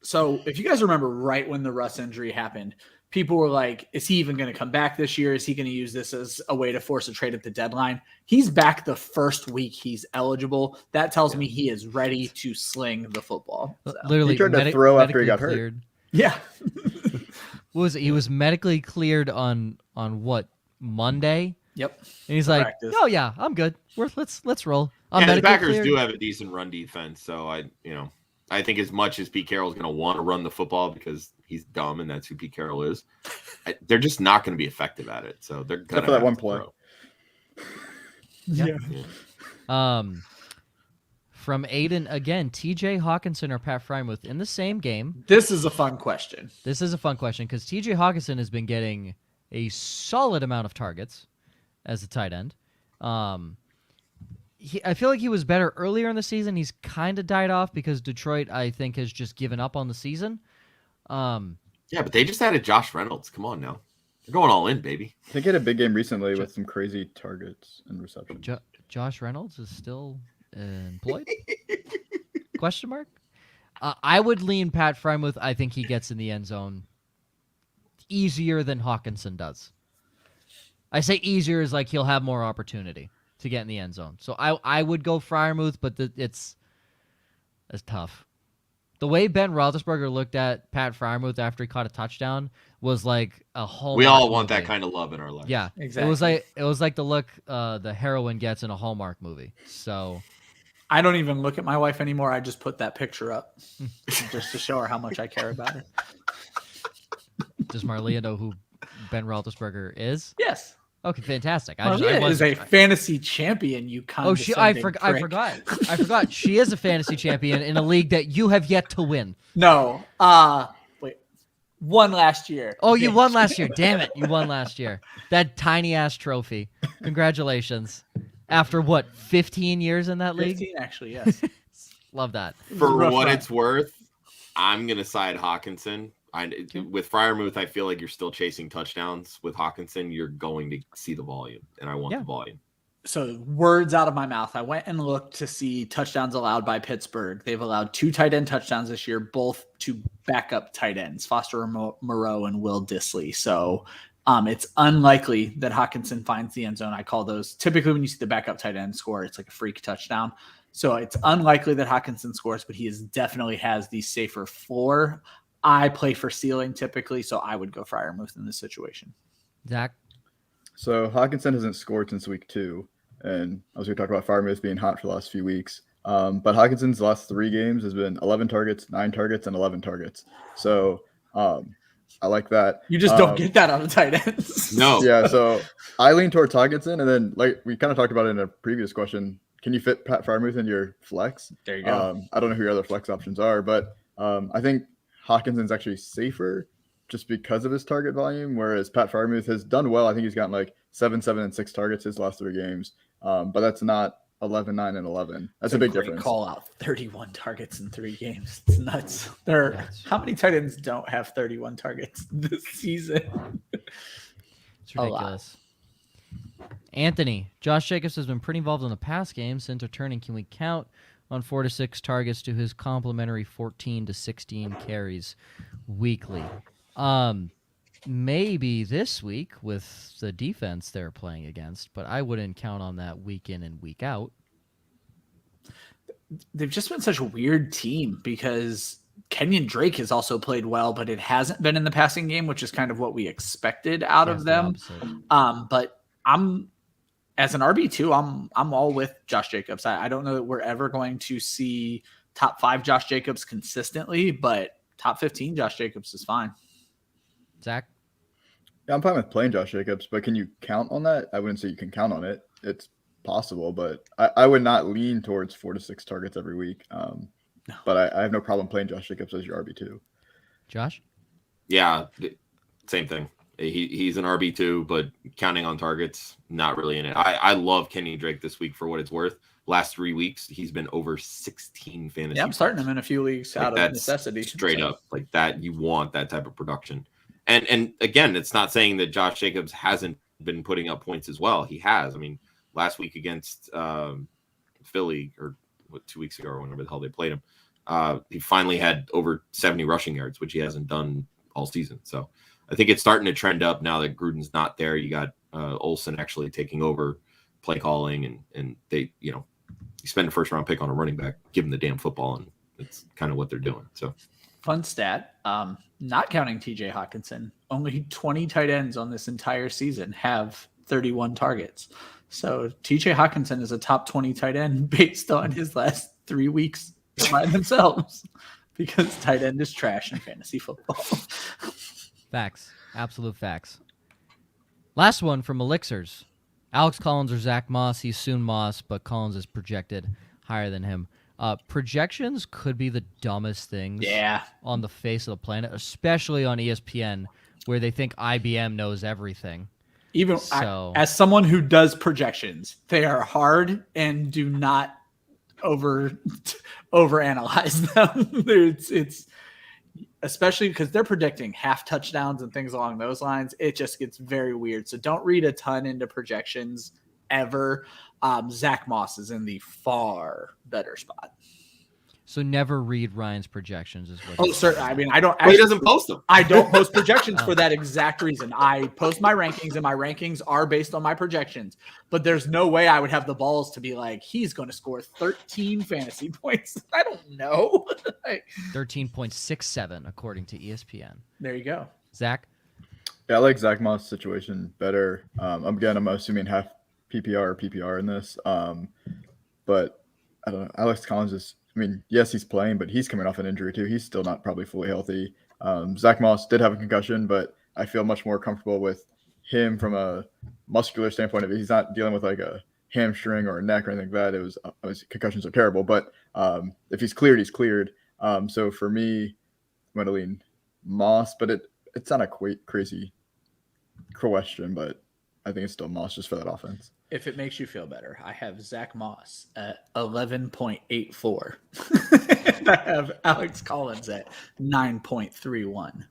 So if you guys remember right when the Russ injury happened, people were like, is he even going to come back this year? Is he going to use this as a way to force a trade at the deadline? He's back the first week he's eligible. That tells me he is ready to sling the football. So. Literally, he tried to throw after he got cleared. hurt. Yeah. What was it? He was medically cleared on what, Monday? Yep. And he's like, "Oh yeah, I'm good. Let's roll." The Packers do have a decent run defense, so I think as much as Pete Carroll's going to want to run the football because he's dumb and that's who Pete Carroll is, they're just not going to be effective at it. So they're going to for that one play. Yeah. From Aiden again, TJ Hawkinson or Pat Frymouth in the same game. This is a fun question. This is a fun question because TJ Hawkinson has been getting a solid amount of targets as a tight end. I feel like he was better earlier in the season. He's kind of died off because Detroit, I think, has just given up on the season. Yeah, but they just added Josh Reynolds. Come on now. They're going all in, baby. I think he had a big game recently with some crazy targets and receptions. Josh Reynolds is still employed? Question mark? I would lean Pat Frymouth. I think he gets in the end zone easier than Hawkinson does. I say easier is like he'll have more opportunity to get in the end zone. So I would go Freiermuth, but it's tough. The way Ben Roethlisberger looked at Pat Freiermuth after he caught a touchdown was like a Hallmark We all want movie. that kind of love in our life. Yeah, exactly. It was like the look the heroine gets in a Hallmark movie. So I don't even look at my wife anymore. I just put that picture up just to show her how much I care about her. Does Marlia know who Ben Roethlisberger is? Yes. Okay, fantastic. Marlia is a fantasy champion. You I forgot. She is a fantasy champion in a league that you have yet to win. No. Wait. Won last year. Oh, you won last year. Damn it. You won last year. That tiny ass trophy. Congratulations. After what, 15 years in that league? 15, actually, yes. Love that. For what it's worth, I'm going to side Hawkinson. With Freiermuth, I feel like you're still chasing touchdowns. With Hawkinson, you're going to see the volume, and I want the volume. So words out of my mouth. I went and looked to see touchdowns allowed by Pittsburgh. They've allowed 2 tight end touchdowns this year, both to backup tight ends, Foster Moreau and Will Dissly. So it's unlikely that Hawkinson finds the end zone. I call those typically when you see the backup tight end score, it's like a freak touchdown. So it's unlikely that Hawkinson scores, but he definitely has the safer floor. I play for ceiling typically, so I would go Freiermuth in this situation. Zach? So Hawkinson hasn't scored since week 2, and I was going to talk about Freiermuth being hot for the last few weeks. But Hawkinson's last 3 games has been 11 targets, 9 targets, and 11 targets. So I like that. You just don't get that out of tight ends. No. Yeah, so I lean towards Hawkinson, and then like we kind of talked about it in a previous question, can you fit Pat Freiermuth in your flex? There you go. I don't know who your other flex options are, but I think Hawkinson's actually safer just because of his target volume, whereas Pat Freiermuth has done well. I think he's gotten like 7, 7, and 6 targets his last 3 games, but that's not 11, 9, and $11. That's a big difference. Call out 31 targets in 3 games. It's nuts. How many tight ends don't have 31 targets this season? It's ridiculous. Anthony, Josh Jacobs has been pretty involved in the pass game since returning. Can we count on 4 to 6 targets to his complimentary 14 to 16 carries weekly? Maybe this week with the defense they're playing against, but I wouldn't count on that week in and week out. They've just been such a weird team because Kenyon Drake has also played well, but it hasn't been in the passing game, which is kind of what we expected out of them. But as an RB2, I'm all with Josh Jacobs. I don't know that we're ever going to see top 5 Josh Jacobs consistently, but top 15 Josh Jacobs is fine. Zach? Yeah, I'm fine with playing Josh Jacobs, but can you count on that? I wouldn't say you can count on it. It's possible, but I would not lean towards 4 to 6 targets every week. But I have no problem playing Josh Jacobs as your RB2. Josh? Yeah, same thing. He's an RB2, but counting on targets, not really in it. I love Kenny Drake this week for what it's worth. Last 3 weeks, he's been over 16 fantasy. Yeah, I'm starting him in a few leagues out of necessity. Straight up, like that. You want that type of production. And again, it's not saying that Josh Jacobs hasn't been putting up points as well. He has. I mean, last week against Philly, or 2 weeks ago, or whenever the hell they played him, he finally had over 70 rushing yards, which he hasn't done all season. So I think it's starting to trend up now that Gruden's not there. You got Olsen actually taking over play calling, and they, you spend a first round pick on a running back, give him the damn football, and it's kind of what they're doing. So fun stat, not counting TJ Hawkinson, only 20 tight ends on this entire season have 31 targets. So TJ Hawkinson is a top 20 tight end based on his last 3 weeks by themselves, because tight end is trash in fantasy football. Facts. Absolute facts. Last one from Elixirs. Alex Collins or Zach Moss. He's soon Moss, but Collins is projected higher than him. Projections could be the dumbest things on the face of the planet, especially on ESPN, where they think IBM knows everything. Even as someone who does projections, they are hard and do not overanalyze them. It's especially because they're predicting half touchdowns and things along those lines. It just gets very weird. So don't read a ton into projections ever. Zach Moss is in the far better spot. So never read Ryan's projections is what. Oh, sir. I mean, I don't. He doesn't post them. I don't post projections for that exact reason. I post my rankings, and my rankings are based on my projections. But there's no way I would have the balls to be like, he's going to score 13 fantasy points. I don't know. 13.67 according to ESPN. There you go, Zach. Yeah, I like Zach Moss' situation better. Again, I'm assuming half PPR or PPR in this. But I don't know. Alex Collins is. I mean, yes, he's playing, but he's coming off an injury too. He's still not probably fully healthy. Zach Moss did have a concussion, but I feel much more comfortable with him from a muscular standpoint of it. He's not dealing with like a hamstring or a neck or anything like that. It was concussions are terrible, but if he's cleared, he's cleared. So for me, I'm going to lean Moss, but it's not a crazy question, but I think it's still Moss just for that offense. If it makes you feel better, I have Zach Moss at 11.84. I have Alex Collins at 9.31.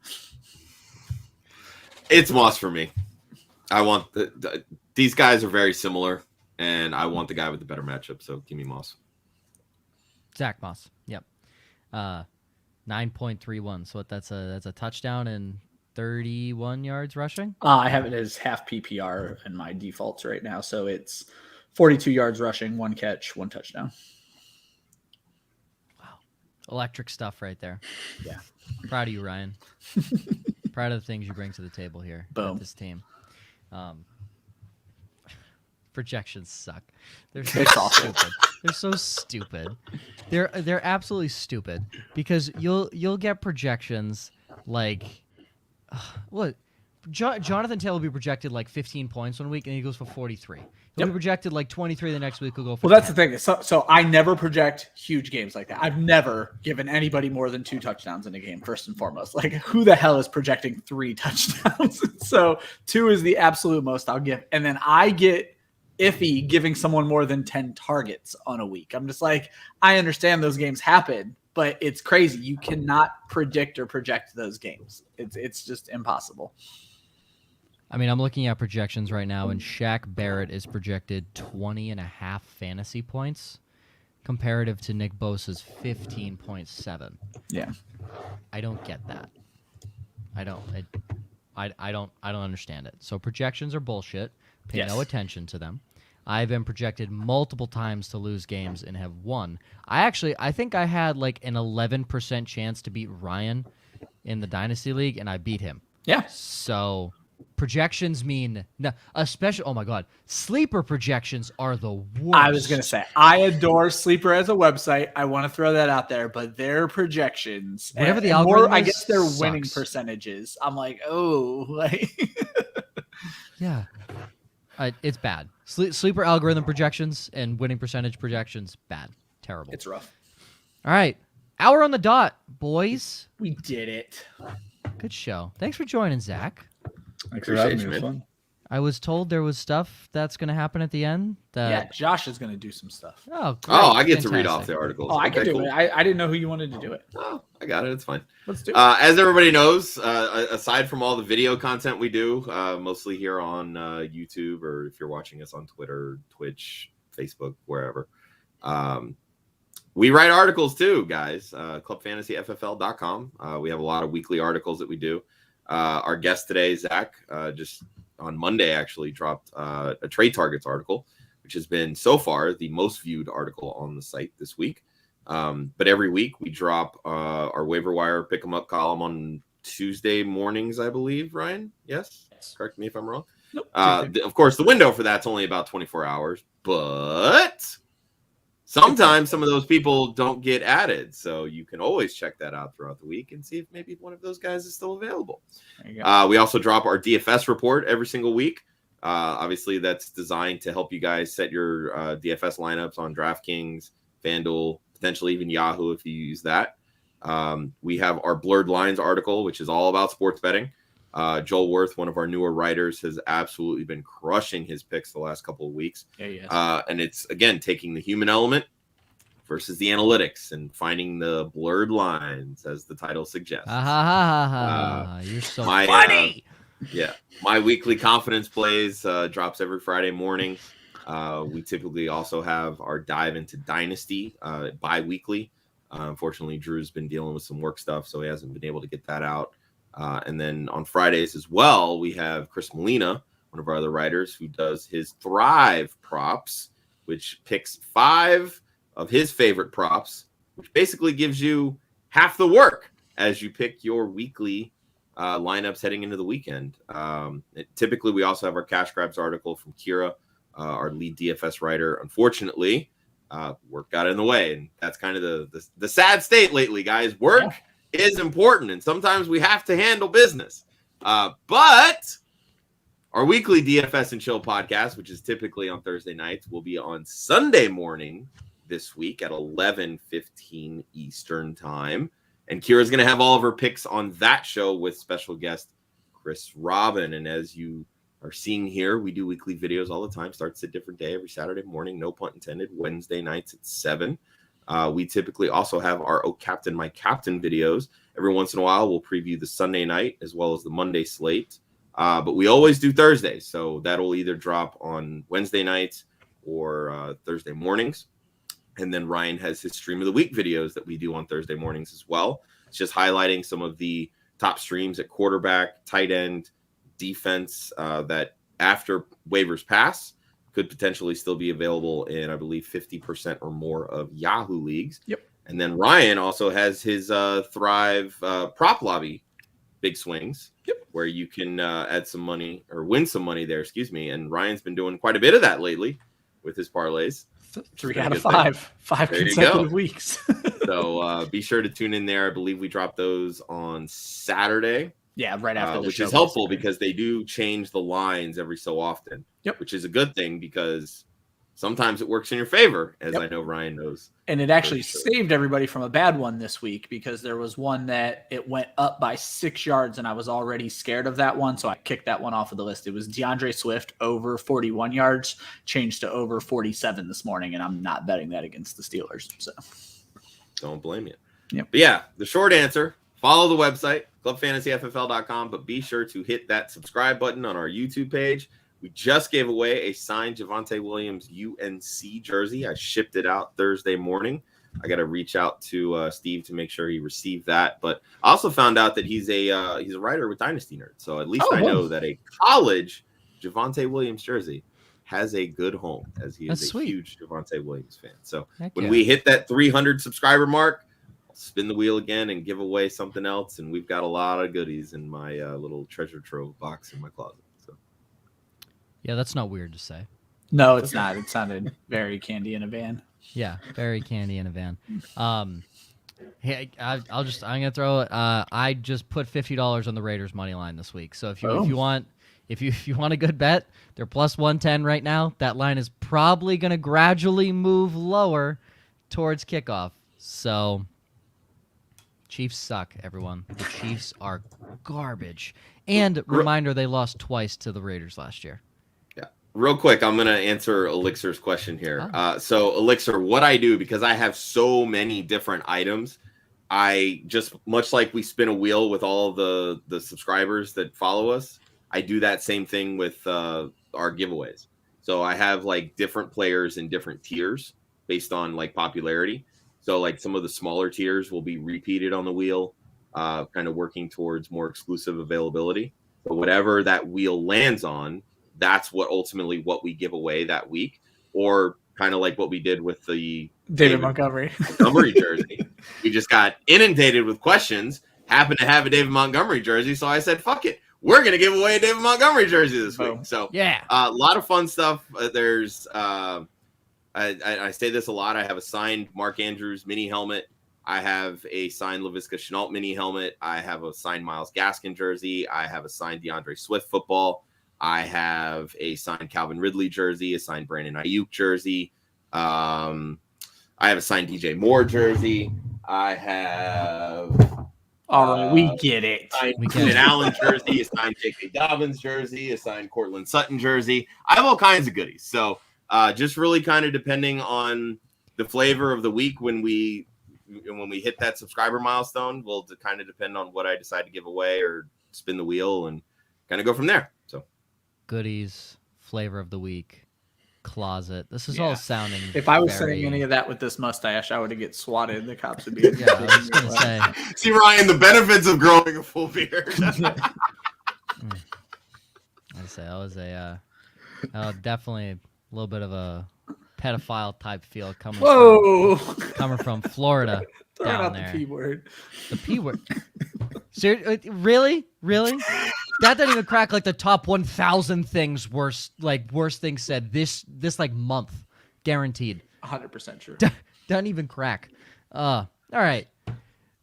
It's Moss for me. I want these guys are very similar, and I want the guy with the better matchup. So give me Moss. Zach Moss. Yep. 9.31. So that's a touchdown and 31 yards rushing. I have it as half PPR in my defaults right now, so it's 42 yards rushing, 1 catch, 1 touchdown. Wow, electric stuff right there. Yeah, proud of you, Ryan. Proud of the things you bring to the table here. Boom. With this team. Projections suck. They're so stupid. They're so stupid. They're absolutely stupid because you'll get projections like. What? Jonathan Taylor will be projected like 15 points one week, and he goes for 43. He'll be projected like 23 the next week. He'll go for 10. That's the thing. So I never project huge games like that. I've never given anybody more than 2 touchdowns in a game, first and foremost. Like, who the hell is projecting 3 touchdowns? So 2 is the absolute most I'll give. And then I get iffy giving someone more than 10 targets on a week. I'm just like, I understand those games happen, but it's crazy. You cannot predict or project those games. It's just impossible. I mean, I'm looking at projections right now, and Shaq Barrett is projected 20.5 fantasy points, comparative to Nick Bosa's 15.7. Yeah. I don't get that. I don't understand it. So projections are bullshit. Pay no attention to them. I've been projected multiple times to lose games and have won. I think I had like an 11% chance to beat Ryan in the Dynasty League, and I beat him. Yeah. So projections mean no, especially. Oh my god, sleeper projections are the worst. I was gonna say I adore Sleeper as a website. I want to throw that out there, but their projections, whatever the algorithm, I guess their sucks. winning percentages. I'm like, oh, like yeah, it's bad. Sleeper algorithm projections and winning percentage projections, bad, terrible. it's rough. All right, hour on the dot, boys. We did it. Good show. Thanks for joining, Zach. Thanks for having me. Appreciate It was you, man. fun. I was told there was stuff that's going to happen at the end. Yeah, Josh is gonna do some stuff. Oh, great. Oh, I get to read off Fantastic. the articles. Oh, I can Okay, do cool. it. I didn't know who you wanted to do it. Oh, I got it. It's fine. Let's do it. As everybody knows, aside from all the video content we do, mostly here on YouTube, or if you're watching us on Twitter, Twitch, Facebook, wherever, we write articles too, guys. ClubFantasyFFL.com. We have a lot of weekly articles that we do. Our guest today, Zach, just on Monday actually dropped a trade targets article, which has been so far the most viewed article on the site this week. But every week we drop our waiver wire pick 'em up column on Tuesday mornings, I believe, Ryan. Yes. Correct me if I'm wrong. Nope. Of course, the window for that's only about 24 hours, but sometimes some of those people don't get added. So you can always check that out throughout the week and see if maybe one of those guys is still available. There you go. We also drop our DFS report every single week. Obviously, that's designed to help you guys set your DFS lineups on DraftKings, FanDuel, potentially even Yahoo if you use that. We have our Blurred Lines article, which is all about sports betting. Joel Worth, one of our newer writers, has absolutely been crushing his picks the last couple of weeks. Yeah, yes. And it's, again, taking the human element versus the analytics and finding the blurred lines, as the title suggests. You're so my, funny. Yeah. My weekly confidence plays drops every Friday morning. We typically also have our dive into Dynasty bi-weekly. Unfortunately, Drew's been dealing with some work stuff, so he hasn't been able to get that out. And then on Fridays as well, we have Chris Molina, one of our other writers, who does his Thrive props, which picks 5 of his favorite props, which basically gives you half the work as you pick your weekly lineups heading into the weekend. Typically, we also have our Cash Grabs article from Kira, our lead DFS writer. Unfortunately, work got in the way, and that's kind of the sad state lately, guys. Work is important, and sometimes we have to handle business. But our weekly DFS and Chill podcast, which is typically on Thursday nights, will be on Sunday morning this week at 11:15 Eastern time. And Kira's going to have all of her picks on that show with special guest Chris Robin. And as you are seeing here, we do weekly videos all the time. Starts a different day every Saturday morning, no pun intended. Wednesday nights at 7. We typically also have our Oh Captain, My Captain videos. Every once in a while, we'll preview the Sunday night as well as the Monday slate. But we always do Thursdays. So that'll either drop on Wednesday nights or Thursday mornings. And then Ryan has his Stream of the Week videos that we do on Thursday mornings as well. It's just highlighting some of the top streams at quarterback, tight end, defense that after waivers pass could potentially still be available in, I believe, 50% or more of Yahoo leagues. Yep. And then Ryan also has his Thrive prop lobby big swings, where you can add some money or win some money there, And Ryan's been doing quite a bit of that lately with his parlays. 3 out of 5. 5 There you consecutive go. weeks. So be sure to tune in there. I believe we drop those on Saturday. Yeah, right after the which show, is helpful basically. because they do change the lines every so often. Yep. Which is a good thing because sometimes it works in your favor, as Yep. I know Ryan knows. And it actually For sure. saved everybody from a bad one this week because there was one that it went up by 6 yards and I was already scared of that one. So I kicked that one off of the list. It was Deandre Swift over 41 yards, changed to over 47 this morning. And I'm not betting that against the Steelers. So Don't blame you. Yep. But yeah, the short answer, Follow the website, clubfantasyffl.com, but be sure to hit that subscribe button on our YouTube page. We just gave away a signed Javonte Williams UNC jersey. I shipped it out Thursday morning. I got to reach out to Steve to make sure he received that. But I also found out that he's a writer with Dynasty Nerd. So at least I know that a college Javonte Williams jersey has a good home, as he is a huge Javonte Williams fan. So when we hit that 300 subscriber mark, I'll spin the wheel again and give away something else. And we've got a lot of goodies in my little treasure trove box in my closet. So yeah, that's not weird to say. No, it's not. It sounded very candy in a van. Yeah, very candy in a van. Hey, I'm gonna throw it. I just put $50 on the Raiders money line this week. So if you want a good bet, they're plus 110 right now. That line is probably gonna gradually move lower towards kickoff. So Chiefs suck, everyone. The Chiefs are garbage. And reminder, they lost twice to the Raiders last year. Real quick, I'm going to answer Elixir's question here. So, Elixir, what I do, because I have so many different items, I just, much like we spin a wheel with all the subscribers that follow us, I do that same thing with our giveaways. So, I have like different players in different tiers based on like popularity. So, like some of the smaller tiers will be repeated on the wheel, kind of working towards more exclusive availability. But whatever that wheel lands on, that's what we give away that week, or kind of like what we did with the David Montgomery jersey. We just got inundated with questions, happened to have a David Montgomery jersey. So I said, fuck it. We're going to give away a David Montgomery jersey this week. So yeah, a lot of fun stuff. There's, I say this a lot. I have a signed Mark Andrews mini helmet. I have a signed Laviska Shenault mini helmet. I have a signed Myles Gaskin jersey. I have a signed DeAndre Swift football. I have a signed Calvin Ridley jersey, a signed Brandon Ayuk jersey. I have a signed DJ Moore jersey. I have. All right, we get it. We get an Allen jersey, a signed J.K. Dobbins jersey, a signed Cortland Sutton jersey. I have all kinds of goodies. So just really kind of depending on the flavor of the week when we hit that subscriber milestone, will kind of depend on what I decide to give away or spin the wheel and kind of go from there. So. Goodies, flavor of the week, closet. This is all sounding. If I was saying any of that with this mustache, I would get swatted. The cops would be. Yeah, I was gonna say. See, Ryan, the benefits of growing a full beard. I'd say I was definitely a little bit of a pedophile type feel coming from Florida down there. The P word. The P word. Really? That doesn't even crack like the top 1,000 things worst things said this like month, guaranteed. 100% true. Doesn't even crack. All right.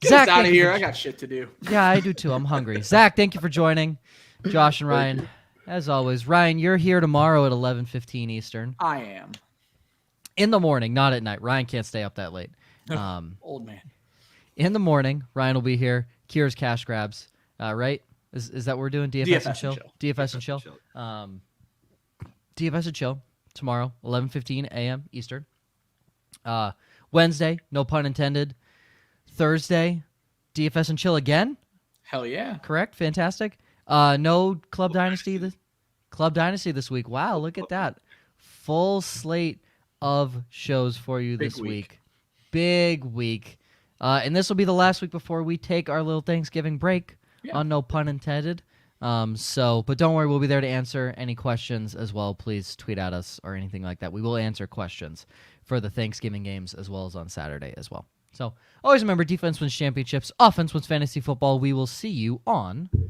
Get Zach, out of here. I got shit to do. Yeah, I do too. I'm hungry. Zach, thank you for joining. Josh and Ryan, as always. Ryan, you're here tomorrow at 11:15 Eastern. I am. in the morning, not at night. Ryan can't stay up that late. Old man. In the morning, Ryan will be here. Kira's Cash Grabs, right? Is that what we're doing? DFS and Chill? DFS and Chill. DFS and Chill tomorrow, 11:15 a.m. Eastern. Wednesday, no pun intended. Thursday, DFS and Chill again. Hell yeah. Correct? Fantastic. No Club Dynasty this week. Wow, look at that. Full slate of shows for you this week. Big week. And this will be the last week before we take our little Thanksgiving break, on no pun intended. But don't worry, we'll be there to answer any questions as well. Please tweet at us or anything like that. We will answer questions for the Thanksgiving games as well as on Saturday as well. So always remember, defense wins championships, offense wins fantasy football. We will see you on